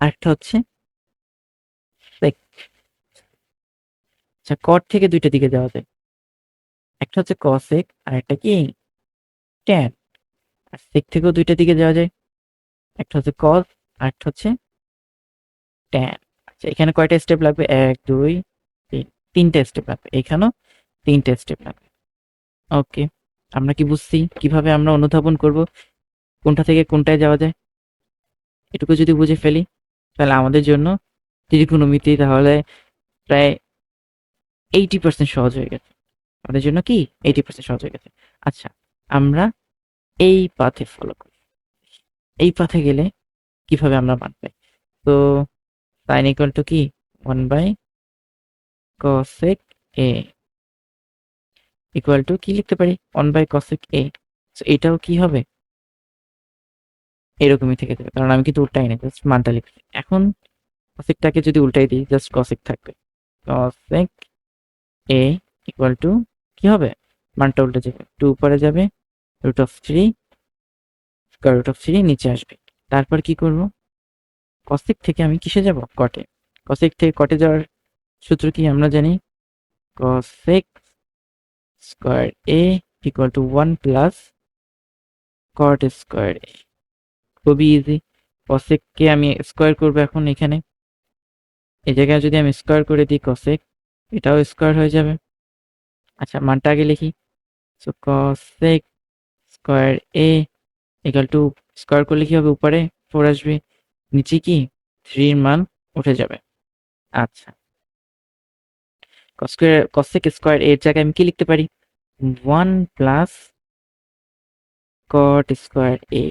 আরেকটা হচ্ছে সেক। আচ্ছা, কট থেকে দুইটা দিকে যাওয়া যায়, একটা হচ্ছে কসেক আর একটা কি ট্যান। আর সেক থেকেও দুইটা দিকে যাওয়া যায়, একটা হচ্ছে কস আর একটা হচ্ছে ট্যান। আচ্ছা, এখানে কয়টা স্টেপ লাগবে? 1 2 3, 3টে স্টেপ লাগবে। এখানেও 3টে স্টেপ লাগবে। ওকে, আমরা কি বুঝছি কিভাবে আমরা অনুধাবন করব কোনটা থেকে কোনটায় যাওয়া যায়? এটুকু যদি বুঝে ফেলি তাহলে আমাদের জন্য ত্রিকোণমিতি তাহলে প্রায় 80% সহজ হয়ে গেছে। আমাদের জন্য কি 80% সহজ হয়ে গেছে। আচ্ছা, আমরা এই পাথে ফলো করি। এই পাথে গেলে কিভাবে আমরা মান পাই? তো সাইন ইকুয়াল টু কি 1/cosec a ইকুয়াল টু কি লিখতে পারি? 1/cosec a। সো এটাও কি হবে? এরকমই থেকে যাবে, কারণ আমি কিন্তু উল্টাই না, জাস্ট মানটা লিখছি। এখন cosecটাকে যদি উল্টাই দিই জাস্ট cosec থাকবে। cosec a ইকুয়াল টু কি হবে? মানটা উল্টে যাবে, 2 উপরে যাবে, √3 স্কয়ার রুট অফ 3 নিচে আসবে। তারপর কি করব? cosec থেকে আমি কিসে যাব? কটে। cosec থেকে কটে যাওয়ার সূত্র কি আমরা জানি? cosec square a equal to 1 plus cot square a। খুবই ইজি। cosec কে আমি স্কয়ার করব এখন এখানে। এই জায়গায় যদি আমি স্কয়ার করে দিই cosec, এটাও স্কয়ার হয়ে যাবে। আচ্ছা, মানটা আগে লিখি। So cosec square a equal two square করলে কি হবে? উপরে 4 আসবে, নিচে কি 3 এর মান উঠে যাবে। আচ্ছা, cosec স্কয়ার এর জায়গায় আমি কি লিখতে পারি? 1 প্লাস cot স্কয়ার a,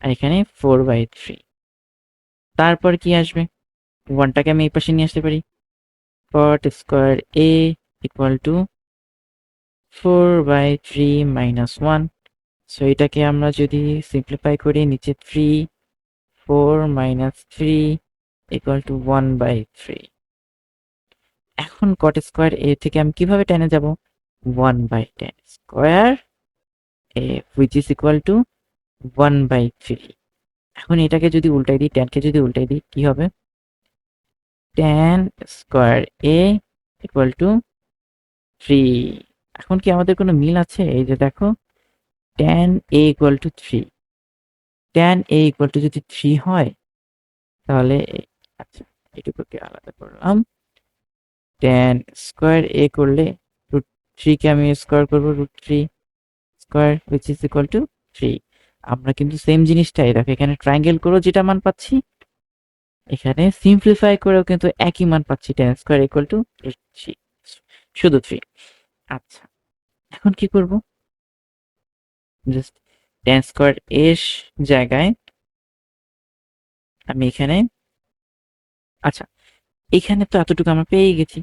আর এখানে 4/3। তারপর কি আসবে? 1টাকে আমি এই পাশে নিয়ে আসতে পারি। cot square a equal two 4/3 minus 1। So এটাকে আমরা যদি সিম্পলিফাই করি, নিচে 3, 4 মাইনাস 3 ইকুয়াল টু 1/3। এখন cot স্কয়ার a থেকে আমি কিভাবে টেনে যাব? 1/10 square a which is equal to 1/3। এখন এটাকে যদি উল্টাই দিই, ট্যানকে যদি উল্টাই দিই কি হবে? tan square a equal two 3। এখন কি আমাদের কোনো মিল আছে? এই যে দেখো, tan a equal two 3, tan a equal two যদি 3 হয় তাহলে আচ্ছা, এটুকুকে আলাদা করলাম। tan স্কয়ার a করলে √3 কে আমি স্কয়ার করব, √3 square which is equal to 3। আমরা কিন্তু সেম জিনিসটাই দেখো, এখানে ট্রায়াঙ্গেল করেও যেটা মান পাচ্ছি, এখানে সিম্পলিফাই করেও কিন্তু একই মান পাচ্ছি, tan স্কয়ার ইকুয়াল টু 3, শুধু 3। আচ্ছা, এখন কি করব? জাস্ট tan স্কয়ার এর জায়গায় আমি এখানে, আচ্ছা এখানে তো এতটুকু আমরা পেয়ে গেছি,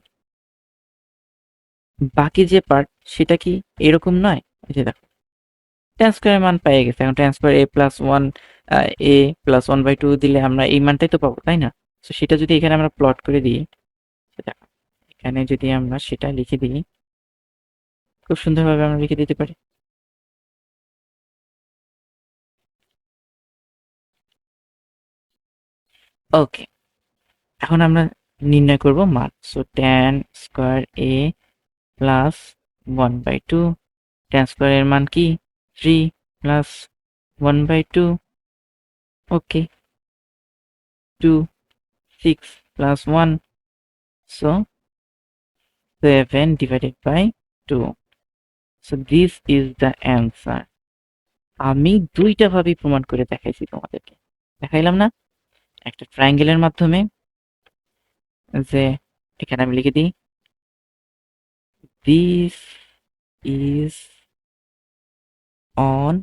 বাকি যে পার্ট সেটা কি এরকম নয়? এই যে দেখো, tan স্কয়ারের মান পেয়ে গেছে। এখন tan square a plus 1 a plus 1/2 দিলে আমরা এই মানটাই তো পাবো, তাই না? তো সেটা যদি এখানে আমরা প্লট করে দিই, সেটা এখানে যদি আমরা সেটা লিখে দিই, খুব সুন্দরভাবে আমরা লিখে দিতে পারি। ওকে, এখন আমরা নির্ণয় করব মান। So tan square a plus 1/2, tan square এর মান কি 3 plus 1/2, okay, 2, 6 plus 1, so 7 divided by 2. So this is the answer. আমি দুইটা ভাবে প্রমাণ করে দেখাইছি তোমাদেরকে, দেখাইলাম না? একটা ট্রায়াঙ্গেলের মাধ্যমে, যে এখানে আমি লিখে দিই this is on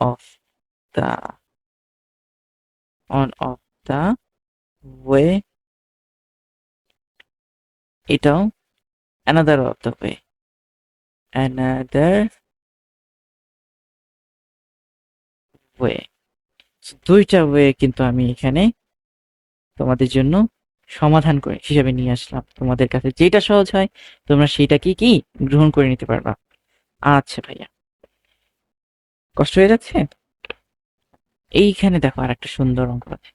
of the way, এটাও another of the way, another way। দুইটা ওয়ে কিন্তু আমি এখানে তোমাদের জন্য সমাধান করে হিসাবে নিয়ে আসলাম। তোমাদের কাছে যেটা সহজ হয় তোমরা সেটা কি গ্রহণ করে নিতে পারবা। আচ্ছা ভাইয়া, কষ্ট হয়ে যাচ্ছে? এইখানে দেখো আর একটা সুন্দর অঙ্ক আছে।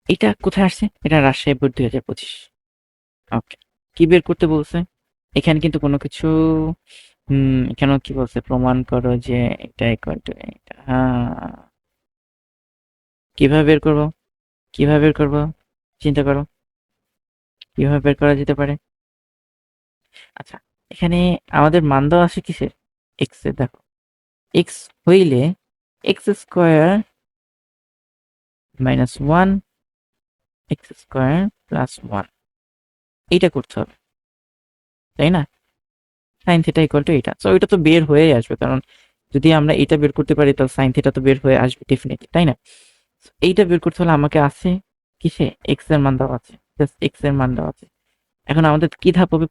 এটা কোথায় আসছে? এটা রাজশাহী বোর্ড 2025। ওকে, কি বের করতে বলছে? এখানে কিন্তু কোনো কিছু এখানেও কি বলছে? প্রমাণ করো যে এটা ইকুয়াল টু এটা। হ্যাঁ, কিভাবে বের করবো? কিভাবে বের করবো চিন্তা করো, কিভাবে বের করা যেতে পারে? আচ্ছা, এখানে আমাদের মান দেওয়া আছে কিসের? এক্স এর। দেখো এক্স হইলে x square minus one x square plus one, এইটা করতে হবে, তাই না? সাইন থিটা ইকুয়াল টু এইটা। সো এটা তো বের হয়ে আসবে, কারণ যদি আমরা এটা বের করতে পারি তাহলে সাইন থিটা তো বের হয়ে আসবে ডেফিনেটলি, তাই না? So, এইটা বের করতে হলে আমাকে আছে কিসে? এক্স এর মান দেওয়া আছে, জাস্ট এক্স এর মান দেওয়া আছে। এখন আমাদের কি ধাপ হবে?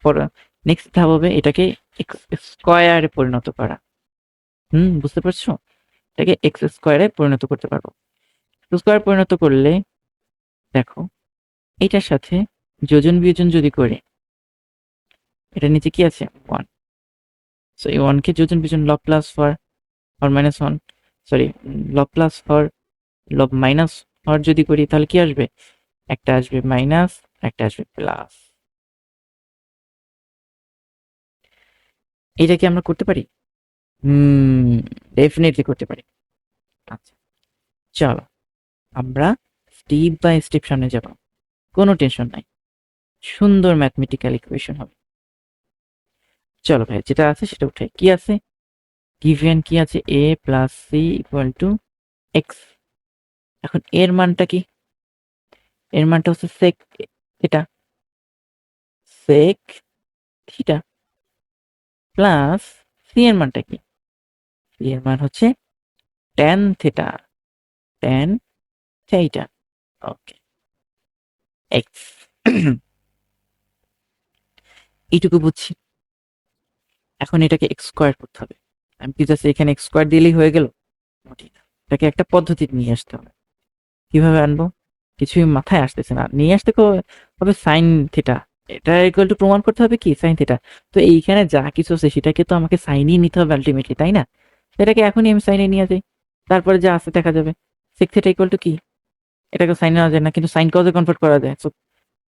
নেক্সট ধাপ হবে এটাকে এক্স স্কোয়ারে পরিণত করা। বুঝতে পারছো? এটাকে এক্স স্কোয়ারে পরিণত করতে পারবো। স্কোয়ার পরিণত করলে দেখো এটার সাথে যোজন বিয়োজন যদি করি, এটা নিচে কি আছে? ওয়ান। সো এই ওয়ানকে যোজন বিয়োজন লব plus for or minus one, sorry, লব প্লাস ফর লব মাইনাস ফর যদি করি তাহলে কি আসবে? একটা আসবে মাইনাস, একটা আসবে প্লাস। এটা কি আমরা করতে পারি? ডেফিনেটলি করতে পারি। আচ্ছা, চলো আমরা স্টেপ বাই স্টেপ সামনে যাব, কোনো টেনশন নাই, সুন্দর ম্যাথমেটিক্যাল ইকুয়েশন হবে। চলো ভাই, যেটা আছে সেটা উঠাই। কি আছে? গিভেন কি আছে? A plus C equal to X. এখন এর মানটা কি? এর মানটা হচ্ছে sec theta, sec theta plus C এর মানটা কি? সি এর মান হচ্ছে tan theta, tan theta. Okay, X. এইটুকু বুঝছি। এখন এটাকে এক্স স্কোয়ার করতে হবে। আমি কি জাস্ট এখানে এক্স স্কোয়ার দিলেই হয়ে গেল? মোটেই না। এটাকে একটা পদ্ধতি নিয়ে আসতে হবে। কিভাবে আনবো? কিছুই মাথায় আসতেছে না। নিয়ে আসতে হবে সাইন থিটা। এটা ইকুয়াল টু প্রমাণ করতে হবে কি? Sine theta. তো এইখানে যা কিছু আছে সেটাকে তো আমাকে সাইনই নিতে হবে আলটিমেটলি, তাই না? এটাকে এখনই আমি সাইনে নিয়ে যাই, তারপরে যা আছে দেখা যাবে। সেক থিটা ইকুয়াল টু কি? এটাকে সাইন নেওয়া যায় না, কিন্তু সাইন কজে কনভার্ট করা যায়। So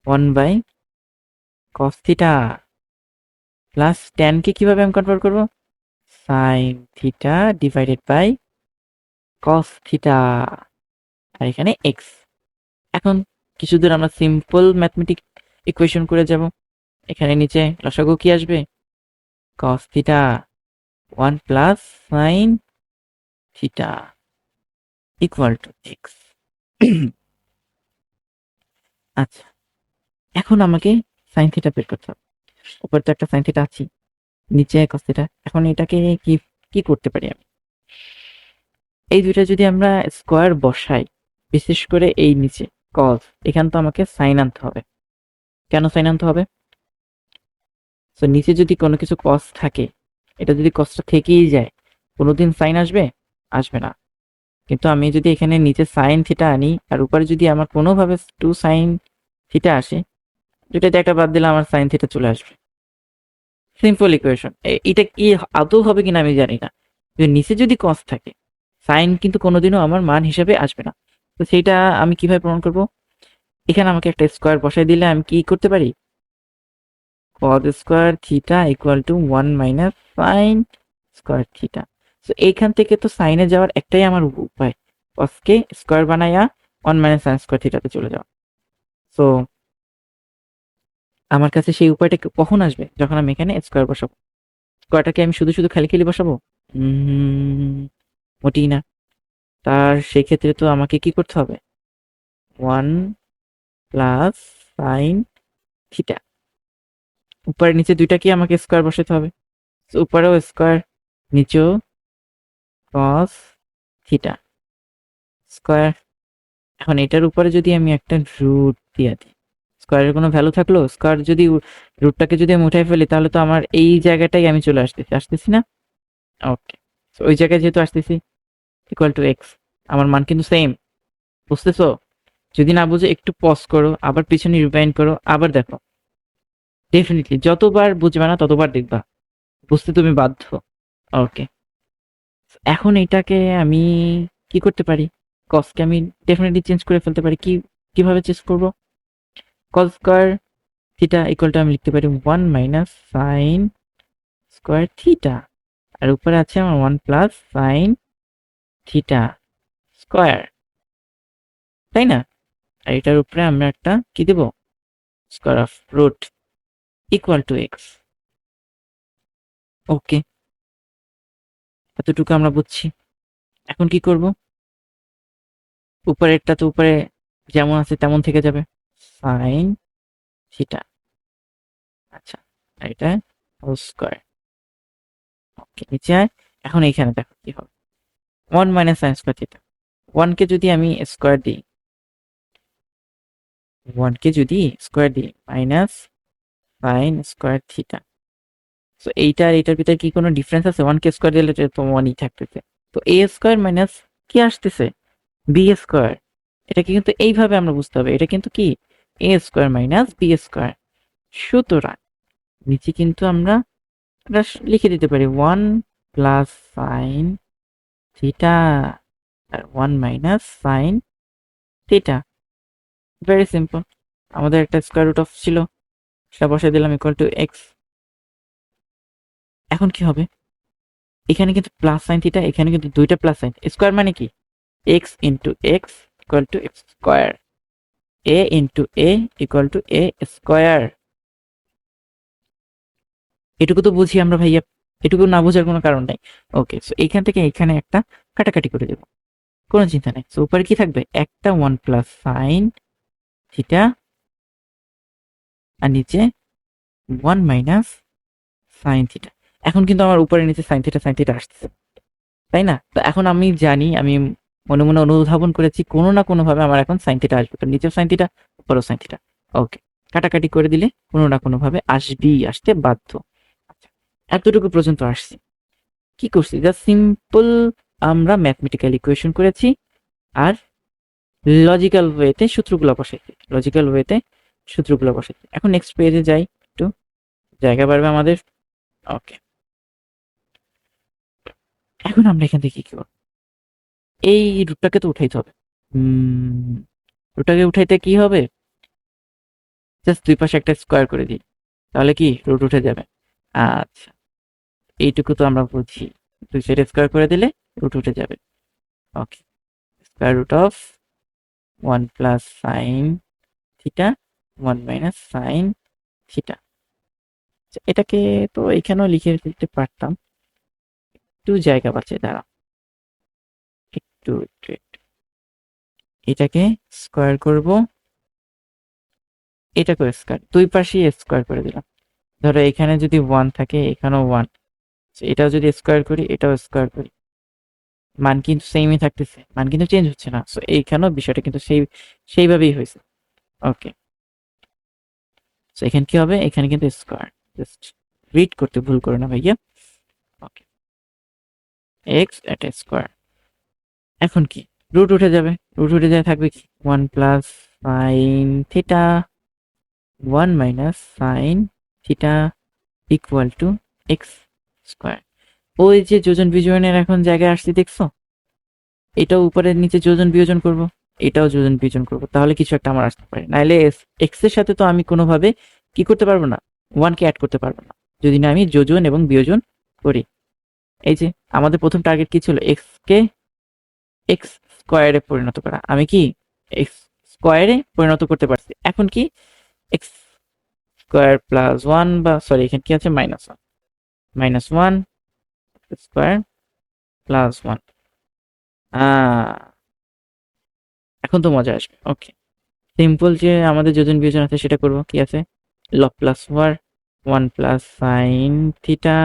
one by cos theta plus tan কে কিভাবে আমি কনভার্ট করবো? Sine theta divided by cos theta, আর এখানে এক্স। এখন কিছু দূর আমরা সিম্পল ম্যাথমেটিক ইকুয়েশন করে যাব। এখানে নিচে লসাগু কি আসবে? Cos theta one plus sine theta equal to x. আচ্ছা, এখন আমাকে সাইন থিটা বের করতে হবে। উপরে তো একটা সাইন থিটা আছে, নিচে কস থিটা। এখন এটাকে কি কি করতে পারি আমি? এই দুইটা যদি আমরা স্কোয়ার বসাই, বিশেষ করে এই নিচে কস, এখানে তো আমাকে সাইন আনতে হবে। কেন সাইন আনতে হবে? তো নিচে যদি কোনো কিছু কস থাকে, এটা যদি কসটা থেকেই যায়, কোনোদিন সাইন আসবে? আসবে না। কিন্তু আমি যদি এখানে নিচে সাইন থিটা আনি আর উপরে যদি আমার কোনোভাবে টু সাইন থিটা আসে, দুইটাতে একটা বাদ দিলে আমার সাইন থিটা চলে আসবে। Simple equation. এটা কি আদৌ হবে কিনা আমি জানি না। নিচে যদি কস থাকে, সাইন কিন্তু কোনোদিনও আমার মান হিসেবে আসবে না। তো সেইটা আমি কিভাবে প্রমাণ করব? এখানে আমাকে একটা স্কোয়ার বসাই দিলে আমি কি করতে পারি? cos square theta equal two one minus sine square theta. তো এইখান থেকে তো সাইনে যাওয়ার একটাই আমার উপায়, কসকে স্কোয়ার বানাইয়া ওয়ান মাইনাস সাইন স্কোয়ার থিটাতে চলে যাওয়া। সো আমার কাছে সেই উপায়টা কখন আসবে? যখন আমি এখানে স্কোয়ার বসাবো। স্কোয়ারটাকে আমি শুধু শুধু খালি খালি বসাবো? মোটেই না। তার সেক্ষেত্রে তো আমাকে কি করতে হবে? ওয়ান প্লাস সাইন থিটা, উপরে নিচে দুইটা কি আমাকে স্কোয়ার বসাতে হবে। উপরেও স্কোয়ার, নিচেও কস থিটা স্কোয়ার। এখন এটার উপরে যদি আমি একটা রুট দিয়ে দিই, স্কোয়ারের কোনো ভ্যালু থাকলো? স্কোয়ার যদি রুটটাকে যদি আমি উঠাই ফেলি তাহলে তো আমার এই জায়গাটাই আমি চলে আসতেছি না? ওকে, ওই জায়গায় যেহেতু আসতেছি, ইকুয়াল টু এক্স, আমার মান কিন্তু সেম। বুঝতেছো? যদি না বুঝে একটু পজ করো, আবার পিছনে রিভাইন্ড করো, আবার দেখো। ডেফিনেটলি যতবার বুঝবে না ততবার দেখবা, বুঝতে তুমি বাধ্য। ওকে, এখন এটাকে আমি কি করতে পারি? কসকে আমি ডেফিনেটলি চেঞ্জ করে ফেলতে পারি। কিভাবে চেঞ্জ করব? Cos square theta equal to আমি লিখতে পারি one minus sine square theta, আর উপরে আছে আমার one plus sine theta square, তাই না? আর এটার উপরে আমরা একটা কি দেব, square of root equal to X. Okay, এতটুকু আমরা বুঝছি। এখন কি করব, উপরেরটা তো উপরে যেমন আছে তেমন থেকে যাবে, সাইন থিটা। আচ্ছা, আর এটা হোল স্কোয়ার। ওকে, নিচে আয়। এখন এইখানে দেখো কি হবে, 1 মাইনাস সাইন স্কোয়ার থিটা। 1 কে যদি আমি স্কোয়ার দিই, 1 কে যদি স্কোয়ার দিই, মাইনাস সাইন স্কোয়ার থিটা। তো এইটা আর এটার ভিতরে কি কোনো ডিফারেন্স আছে? 1 কে স্কোয়ার দিলে তো 1ই থাকতেছে। তো এ স্কোয়ার মাইনাস কি আসতেছে, বি স্কোয়ার। এটাকে কিন্তু এইভাবে আমরা বুঝতে হবে, এটা কিন্তু কি এ স্কোয়ার মাইনাস বি স্কোয়ার। সুতরাং নিচে কিন্তু আমরা এটা লিখে দিতে পারি 1 প্লাস সাইন থিটা আর 1 minus sine theta. Very simple. আমাদের একটা স্কোয়ার রুট অফ ছিল, সেটা বসাই দিলাম ইকুয়াল টু এক্স। এখন কি হবে, এখানে কিন্তু প্লাস সাইন থিটা, এখানে কিন্তু দুইটা প্লাস সাইন। স্কোয়ার মানে কি, x into x equal to x square, A into A equal two A square. এটুকু তো বুঝি আমরা ভাইয়া, এটুকু না বোঝার কোনো কারণ নাই। ওকে, সো এইখান থেকে এখানে একটা কাটাকাটি করে দেবো, কোনো চিন্তা নেই। সো উপরে কি থাকবে, একটা 1 প্লাস সাইন থিটা আর নিচে 1 মাইনাস সাইন থিটা। এখন কিন্তু আমার উপরে নিচে সাইন থিটা আসতেছে, তাই না? তো এখন আমি জানি, আমি মনে মনে অনুধাবন করেছি কোনো না কোনো ভাবে আমার এখন সাইন থিটা আসবে, তো নিচেও সাইন থিটা উপরেও সাইন থিটা। ওকে, কাটাকাটি করে দিলে কোনো না কোনো ভাবে আসবেই, আসতে বাধ্য। আচ্ছা, এতটুকু পর্যন্ত আসছি। কি করছি, জাস্ট সিম্পল আমরা ম্যাথমেটিক্যাল ইকুয়েশন করেছি আর লজিক্যাল ওয়েতে সূত্রগুলো বসাইছি, এখন নেক্সট পেজে যাই, একটু জায়গা বাড়বে আমাদের। ওকে, এখন আমরা এখান থেকে কি করব, এই রুটটাকে তো উঠাইতে হবে। রুটটাকে উঠাইতে কি হবে, জাস্ট দুই পাশে একটা স্কোয়ার করে দিই, তাহলে কি রুট উঠে যাবে। আচ্ছা, এইটুকু তো আমরা বুঝি, দুই সাইডে স্কোয়ার করে দিলে রুট উঠে যাবে। Okay, square root of 1 plus sine theta 1 minus sine theta. এটাকে তো এখানেও লিখে দিতে পারতাম, একটু জায়গা পাচ্ছে, দাঁড়া একটু এটাকে স্কোয়ার করব, এটাকে স্কোয়ার, দুই পাশেই স্কোয়ার করে দিলাম। ধরো এখানে যদি 1 থাকে, এখানেও 1, এটাও যদি স্কোয়ার করি, এটাও স্কোয়ার করি, মান কিন্তু সেমই থাকতেছে, মান কিন্তু চেঞ্জ হচ্ছে না। সো এইখানেও বিষয়টা কিন্তু সেইভাবেই হয়েছে। ওকে, সো এখানে কি হবে, এখানে কিন্তু স্কোয়ার, জাস্ট রিড করতে ভুল করো না ভাইয়া। ওকে, এক্স এটা স্কোয়ার। এখন কি, রুট উঠে যাবে, রুট উঠে যায়, থাকবে কি 1 plus sine theta 1 minus sine theta equal to x square. ওই যে যোজন বিয়োজনের এখন জায়গায় আসছে দেখছো, এটাও উপরে নিচে যোজন বিয়োজন করব, এটাও যোজন বিয়োজন করব, তাহলে কিছু একটা আমার আসতে পারে। নাহলে এক্স এর সাথে তো আমি কোনোভাবে কি করতে পারবো না, 1 কে অ্যাড করতে পারবো না, যদি না আমি যোজন এবং বিয়োজন করি। এই যে আমাদের প্রথম টার্গেট কি ছিল, এক্স কে এক্স স্কোয়ারে পরিণত করা, আমি কি এক্স স্কোয়ারে পরিণত করতে পারছি। এখন কি এক্স স্কোয়ার প্লাস 1, বা সরি এখানে কি আছে -1 স্কোয়ার প্লাস 1। এখন তো মজা আসবে। ওকে, সিম্পল যে আমাদের যোজন বিয়োজন আছে সেটা করব। কি আছে, লব প্লাস ওয়ার 1 প্লাস সাইন থিটা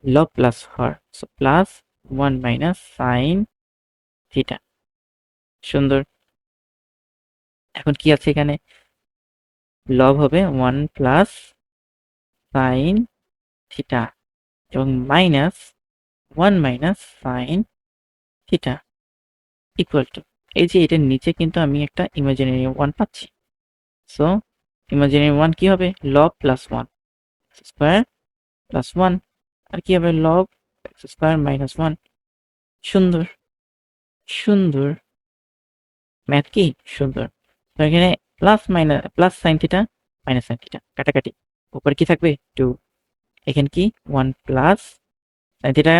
লব প্লাস হর, so plus 1 minus sine theta. সুন্দর। এখন কি আছে এখানে, লব হবে 1 প্লাস সাইন থিটা এবং minus 1 minus sine theta equal to, এই যে এটার নিচে কিন্তু আমি একটা ইমাজিনারি 1 পাচ্ছি। সো ইমাজিনারি 1 কি হবে, লব প্লাস 1 স্কোয়ার প্লাস 1, আর কি হবে লব এক্স স্কোয়ার মাইনাস 1। সুন্দর সুন্দর, ম্যাথ কি সুন্দর। তো এখানে plus minus plus sine theta minus sine theta কাটাকাটি, উপরে কি থাকবে 2, এখানে কি 1 plus sine theta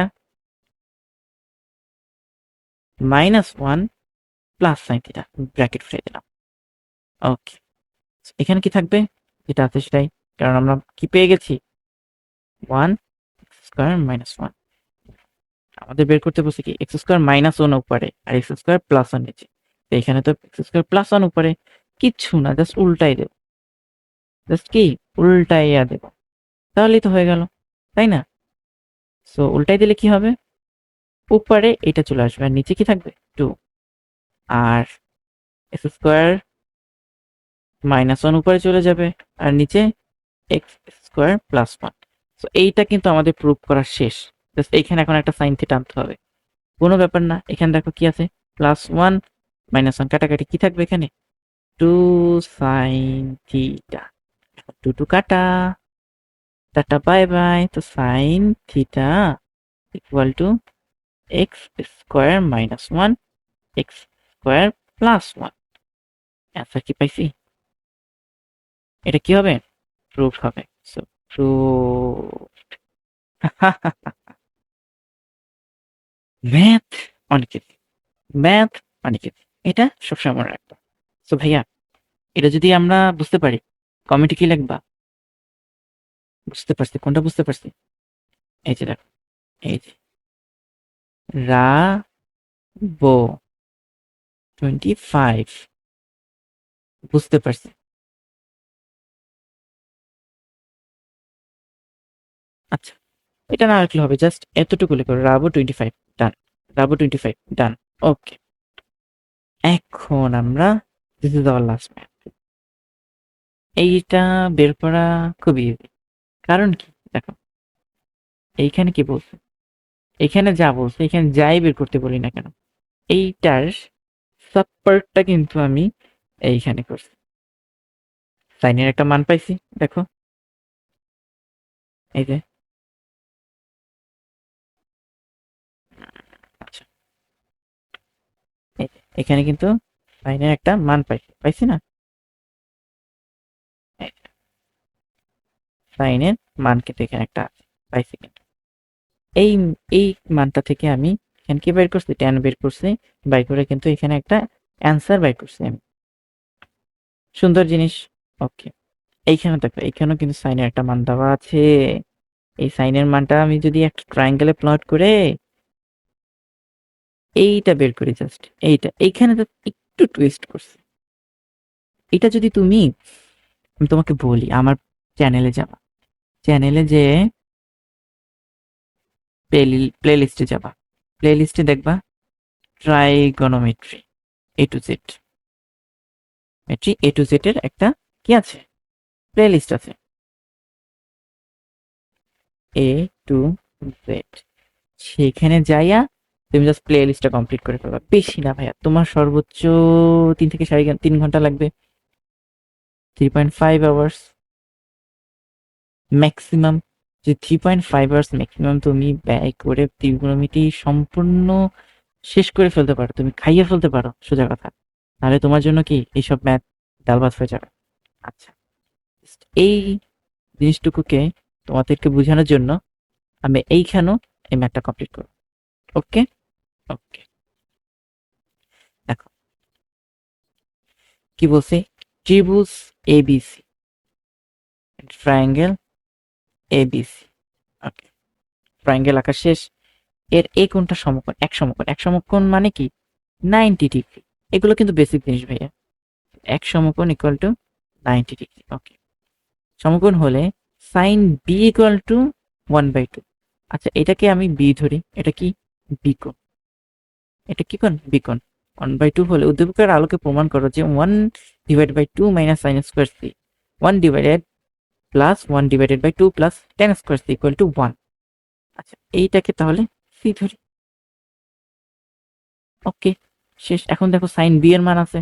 minus 1 plus sine theta, bracket উঠিয়ে দিলাম। ওকে, এখানে কি থাকবে, যেটা আছে সেটাই, কারণ আমরা কি পেয়ে গেছি, 1 স্কোয়ার মাইনাস 1। আমাদের বের করতে বলছে কি এক্স স্কোয়ার মাইনাস 1 উপরে আর এক্স স্কোয়ার প্লাস 1 নিচে। তো এখানে তো এক্স স্কোয়ার প্লাস 1 উপরে, কিচ্ছু না, জাস্ট উল্টাই দেব, জাস্ট কি উল্টাইয়া দেব, তাহলেই তো হয়ে গেল, তাই না? সো উল্টাই দিলে কি হবে, উপরে এটা চলে আসবে আর নিচে কি থাকবে 2, আর এক্স স্কোয়ার মাইনাস 1 উপরে চলে যাবে আর নিচে এক্স স্কোয়ার প্লাস 1। সো এইটা কিন্তু আমাদের প্রুভ করা শেষ। জাস্ট এইখানে এখন একটা সাইন থিটা আনতে হবে, কোনো ব্যাপার না। এখানে দেখো কি আছে, +1 -1 কাটাকাটি, কি থাকবে এখানে 2 সাইন থিটা, 2 2 কাটা, টাটা বাই বাই। তো sign theta equal to x square minus 1 x square plus 1। Answer কি পাইছি? এটা কি হবে, প্রুফ হবে। So proof. ম্যাথ অনেক ইজি, ম্যাথ অনেক ইজি, এটা সবসময় মনে রাখবো। সো ভাইয়া, এটা যদি আমরা বুঝতে পারি, কমেন্টে কি লিখবা, বুঝতে পারছি, কোনটা বুঝতে পারছি? এই যে দেখো, এই যে রাবো 25, বুঝতে পারছি। আচ্ছা, এটা না রাখলে হবে, জাস্ট এতটুকু লিখো, রাবো 25 ডান, রাবো 25 ডান। ওকে, এখন আমরা, this is our last math. এইটা বের করা খুবই ইজি, কারণ কি দেখো, এইখানে কি বলছে, এখানে যা বলছে, এখানে যাই বের করতে বলি না কেন, এইটার সাবপার্টটা কিন্তু আমি এইখানে করছি, সাইনের একটা মান পাইছি, দেখো এই যে। আচ্ছা, এই যে, এখানে কিন্তু সাইনের একটা মান পাইছি, পাইছি না, সাইনের মান কিন্তু এখানে একটা আছে, পাইছি কিন্তু। এই এই মানটা থেকে আমি এখানে কি বের করছি, ট্যান বের করছি, বাই করে কিন্তু এখানে একটা অ্যান্সার বাই করছি আমি, সুন্দর জিনিস। ওকে, এইখানে দেখো, এইখানেও কিন্তু সাইনের একটা মান দেওয়া আছে। এই সাইনের মানটা আমি যদি একটা ট্রায়াঙ্গেলে প্লট করে এইটা বের করি, জাস্ট এইটা, এইখানে তো একটু টুইস্ট করছি। এটা যদি তুমি, আমি তোমাকে বলি, আমার চ্যানেলে যাবা, চ্যানেলে যে প্লে লিস্টে যাবা, প্লে লিস্টে দেখবা trigonometry A to Z, মেট্রি A to Z এর একটা কি আছে, প্লে লিস্ট আছে, A to Z। সেখানে যাইয়া তুমি জাস্ট প্লে লিস্টটা কমপ্লিট করে ফেলবা, বেশি না ভাইয়া, তোমার সর্বোচ্চ 3 থেকে 3.5 ঘন্টা লাগবে, 3.5 আওয়ার্স ম্যাক্সিমাম। যে 3.5 আওয়ার্স ম্যাক্সিমাম তুমি ব্যয় করে ত্রিকোণমিতি সম্পূর্ণ শেষ করে ফেলতে পারো, তুমি খাইয়ে ফেলতে পারো সোজা কথা, তাহলে তোমার জন্য কি এইসব ম্যাথ ডাল ভাত হয়ে যাবে। আচ্ছা, এই জিনিসটুকুকে তোমাদেরকে বোঝানোর জন্য আমি এইখানেও এই ম্যাথটা কমপ্লিট করব। ওকে, ওকে, দেখো কি বলছি, ত্রিভুজ এবিসি, ট্রায়াঙ্গেল এবিসি। ওকে, ট্রায়াঙ্গেল আঁকা শেষ। এর এই কোণটা সমকোণ, এক সমকোণ, এক সমকোণ মানে কি 90 ডিগ্রি। এগুলো কিন্তু বেসিক জিনিস ভাইয়া, এক সমকোণ ইকুয়াল টু 90 ডিগ্রি। ওকে, সমকোণ হলে সাইন বি ইকুয়াল টু 1/2। আচ্ছা, এটাকে আমি বি ধরি, এটা কি বিকোণ, এটা কি কোণ, বিকোণ। 1/2 হলে উদ্দীপকের আলোকে প্রমাণ করো যে 1/2 minus sine square c, 1 divided plus 1/2 plus tan square c equal to 1। আচ্ছা, এইটাকে তাহলে সি ধরি। ওকে, শেষ। এখন দেখো সাইন বি এর মান আছে,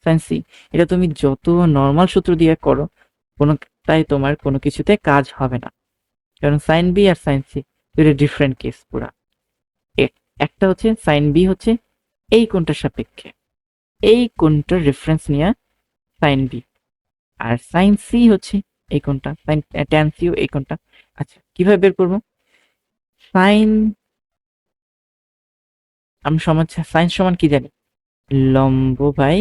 সাইন সি, এটা তুমি যত নর্মাল সূত্র দিয়ে করো কোনো, তাই তোমার কোনো কিছুতে কাজ হবে না, কারণ সাইন বি আর সাইন সি দুটো ডিফারেন্ট কেস পুরা। একটা হচ্ছে সাইন বি হচ্ছে এই কোণটার সাপেক্ষে, এই কোণটার রেফারেন্স নিয়ে সাইন বি, আর সাইন সি হচ্ছে এই কোণটা, সাইন ট্যান সিও এই কোণটা। আচ্ছা, কিভাবে বের করবো, সাইন, আমি সমান, সাইন সমান কি জানি, লম্ব বাই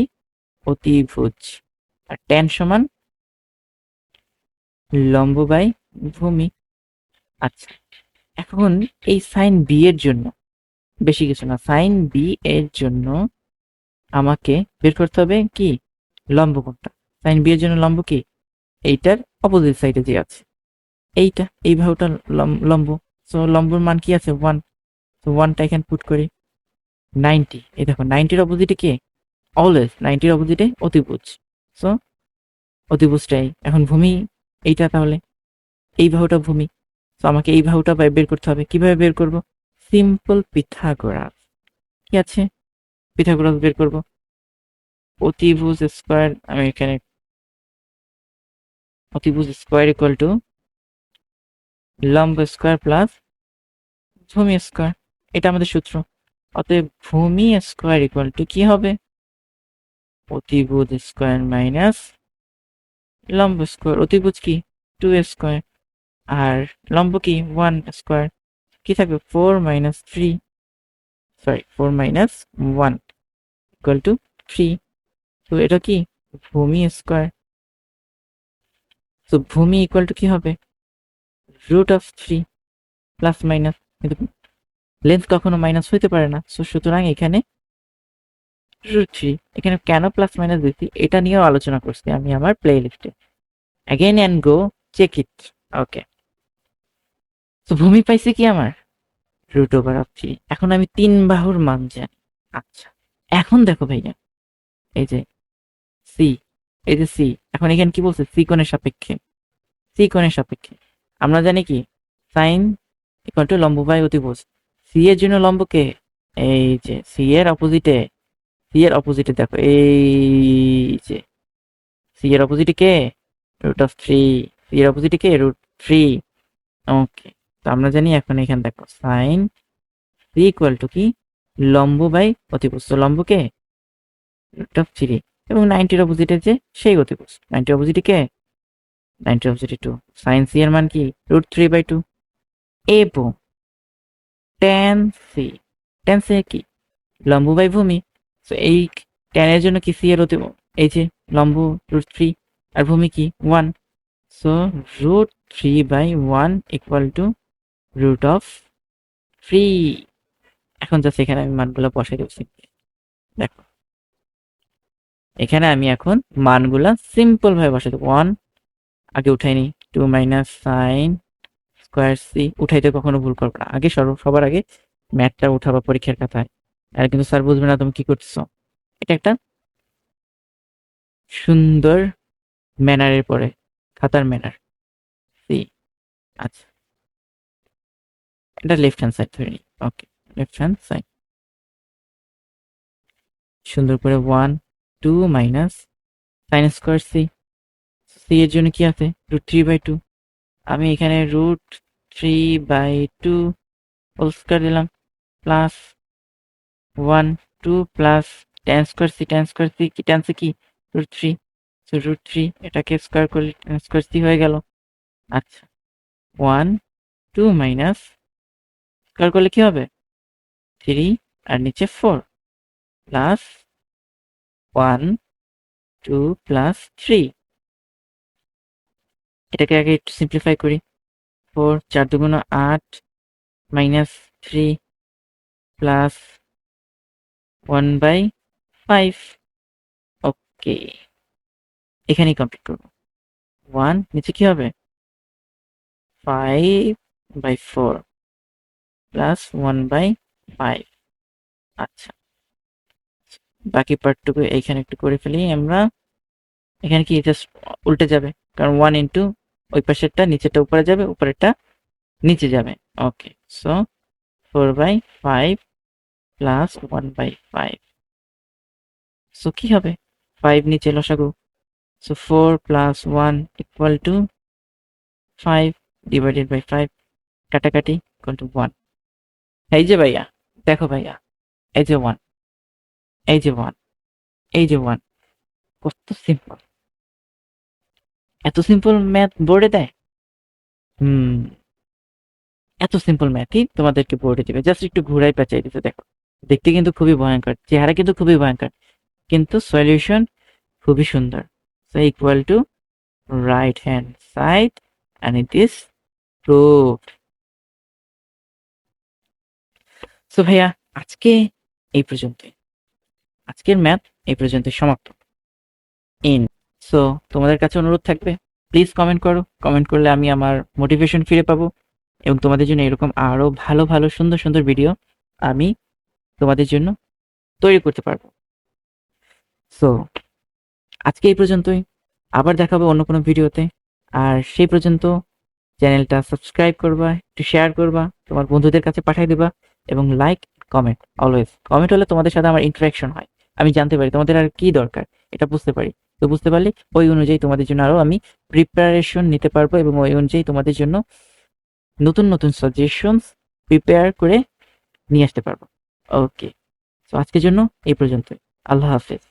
অতিভুজ, আর ট্যান সমান লম্ব বাই ভূমি। আচ্ছা, এখন এই সাইন বি এর জন্য, বেশি কিছু না, সাইন বি এর জন্য আমাকে বের করতে হবে কি লম্ব কোণটা। সাইন বি এর জন্য লম্ব কি, এইটার অপোজিট সাইডে যে আছে এইটা, এই বাহুটা লম্ব। সো লম্বর মান কি আছে 1, তো 1টা এখানে পুট করি। 90, এই দেখো 90-র অপোজিটে কি, অলওয়েজ 90-র অপোজিটে অতিভুজ। সো অতিভুজটাই এখন ভূমি এইটা, তাহলে এই বাহুটা ভূমি। তো আমাকে এই বাহুটা বের করতে হবে। কিভাবে বের করব, সিম্পল পিথাগোরাস। কি আছে, পিথাগোরাস বের করব। অতিভুজ স্কয়ার, আমি এখানে অতিভুজ স্কয়ার ইকুয়াল টু লম্ব স্কয়ার প্লাস ভূমি স্কয়ার, এটা আমাদের সূত্র। অতএব ভূমি স্কয়ার ইকুয়াল টু কি হবে, অতিভুজ স্কয়ার মাইনাস লম্ব স্কয়ার। অতিভুজ কি 2 স্কয়ার, আর লম্ব কি 1 স্কয়ার। কি থাকবে 4 minus 3, sorry 4 minus 1 equal two 3। তো এটা কি ভূমি স্কয়ার। তো ভূমি ইকুয়াল টু কি হবে, রুট অফ 3 প্লাস মাইনাস, কিন্তু লেন্থ কখনো মাইনাস হইতে পারে না। সো সুতরাং এখানে রুট 3। এখানে কেন প্লাস মাইনাস দিচ্ছি এটা নিয়েও আলোচনা করছি আমি আমার প্লে লিস্টে, again and go check it. Okay, তো ভূমি পাইছে কি আমার রুট ওভার অফ 3। এখন আমি 3 বাহুর মান জানি। আচ্ছা, এখন দেখো ভাইয়া, এই যে সি, এই যে সি, এখন এখানে কি বলছে, সি কোণের সাপেক্ষে। সি কোণের সাপেক্ষে আমরা জানি কি সাইন ইকুয়াল টু লম্ব বাই অতিভুজ। সি এর জন্য লম্বকে, এই যে সি এর অপোজিটে, সি এর অপোজিটে দেখো, এই যে সি এর অপোজিটে কে, রুট অফ 3। সি এর অপোজিটে কে, রুট 3। ওকে, তো আমরা জানি এখন এখানে দেখো সাইন সি ইকুয়াল টু কি লম্ব বাই অতিভুজ। তো লম্বকে রুট অফ 3, এবং 90-র অপোজিটে যে সেই অতিভুজ, 90-র অপোজিটে কে, 90-র অপোজিটে 2। সাইন সি এর মান কি রুট 3/2, এবং ট্যান সি, ট্যান সি কি লম্ব বাই ভূমি। তো এই ট্যানের জন্য কি সি এর অতিভুজ, এই যে লম্ব রুট 3, আর ভূমি কি 1। So root 3/1 equal to root of 3। এখন জাস্ট এখানে আমি মানগুলো বসাই দেবো। দেখো এখানে আমি এখন মানগুলা সিম্পল ভাবে বসাই দেবো। 1 আগে উঠাইনি, 2 মাইনাস সাইন স্কোয়ার সি, উঠাইতে কখনো ভুল করবো না, আগে সবার আগে ম্যাথটা উঠাবা পরীক্ষার খাতায়। আর কিন্তু স্যার বুঝবে না তুমি কি করতেছো। এটা একটা সুন্দর ম্যানারের পরে খাতার ম্যানার, সি। আচ্ছা, এটা লেফট হ্যান্ড সাইড ধরে নিই। ওকে, লেফট হ্যান্ড সাইড সুন্দর করে 1 2 minus sine square c. C এর জন্য কি আছে রুট 3/2, আমি এখানে রুট 3/2 হোল স্কয়ার দিলাম, plus 1 2 plus tan square c, tan square c কি, ট্যান সি কি রুট 3। সো রুট 3 এটাকে স্কয়ার করলে ট্যান স্কয়ার সি হয়ে গেল। আচ্ছা, 1 2 মাইনাস স্কয়ার করলে কি হবে 3, আর নিচে 4 প্লাস 1 2 প্লাস 3। এটাকে আগে একটু সিম্পলিফাই করি। 4 4 2 8 মাইনাস 3 প্লাস 1/5। ওকে, এখানেই কমপ্লিট করবো। 1 নিচে কি হবে 5/4 প্লাস 1/5। আচ্ছা, বাকি পার্টটুকু এইখানে একটু করে ফেলি আমরা। এখানে কি জাস্ট উল্টে যাবে, কারণ 1 ইন্টু ওই পাশেরটা নিচেরটা উপরে যাবে, উপরেরটা নিচে যাবে। ওকে, সো 4/5 প্লাস 1/5। সো কি হবে 5 নিচে লসাগু, so 4 plus 1 equal to 5 divided by 5, কাটাকাটি ইকুয়াল টু 1। এই যে ভাইয়া, দেখো ভাইয়া, এই যে 1, এই যে 1, এই যে 1, কত সিম্পল। এত সিম্পল ম্যাথ বোর্ডে দেয়। হুম, এত সিম্পল ম্যাথই তোমাদেরকে বোর্ডে দিবে, জাস্ট একটু ঘুরাই পেঁচাই দিতে। দেখো দেখতে কিন্তু খুবই ভয়ঙ্কর, চেহারা কিন্তু খুবই ভয়ঙ্কর, কিন্তু সলিউশন খুবই সুন্দর। So equal to right hand side and it is proved. So ভাইয়া আজকে এই পর্যন্তই, আজকের ম্যাথ এই পর্যন্ত সমাপ্ত। ইন সো তোমাদের কাছে অনুরোধ থাকবে, প্লিজ কমেন্ট করো, কমেন্ট করলে আমি আমার মোটিভেশন ফিরে পাবো এবং তোমাদের জন্য এরকম আরো ভালো ভালো সুন্দর সুন্দর ভিডিও আমি তোমাদের জন্য তৈরি করতে পারবো। সো আজকে এই পর্যন্তই, আবার দেখাবো অন্য কোনো ভিডিওতে। আর সেই পর্যন্ত চ্যানেলটা সাবস্ক্রাইব করবা, একটু শেয়ার করবা, তোমার বন্ধুদের কাছে পাঠিয়ে দিবা এবং লাইক কমেন্ট, অলওয়েজ কমেন্ট হলে তোমাদের সাথে আমার ইন্টারাকশন হয়, আমি জানতে পারি তোমাদের আর কি দরকার, এটা বুঝতে পারি। তো বুঝতে পারলে ওই অনুযায়ী তোমাদের জন্য আরো আমি প্রিপারেশন নিতে পারবো এবং ওই অনুযায়ী তোমাদের জন্য নতুন নতুন সাজেশনস প্রিপেয়ার করে নিয়ে আসতে পারবো। ওকে, তো আজকের জন্য এই পর্যন্তই। আল্লাহ হাফেজ।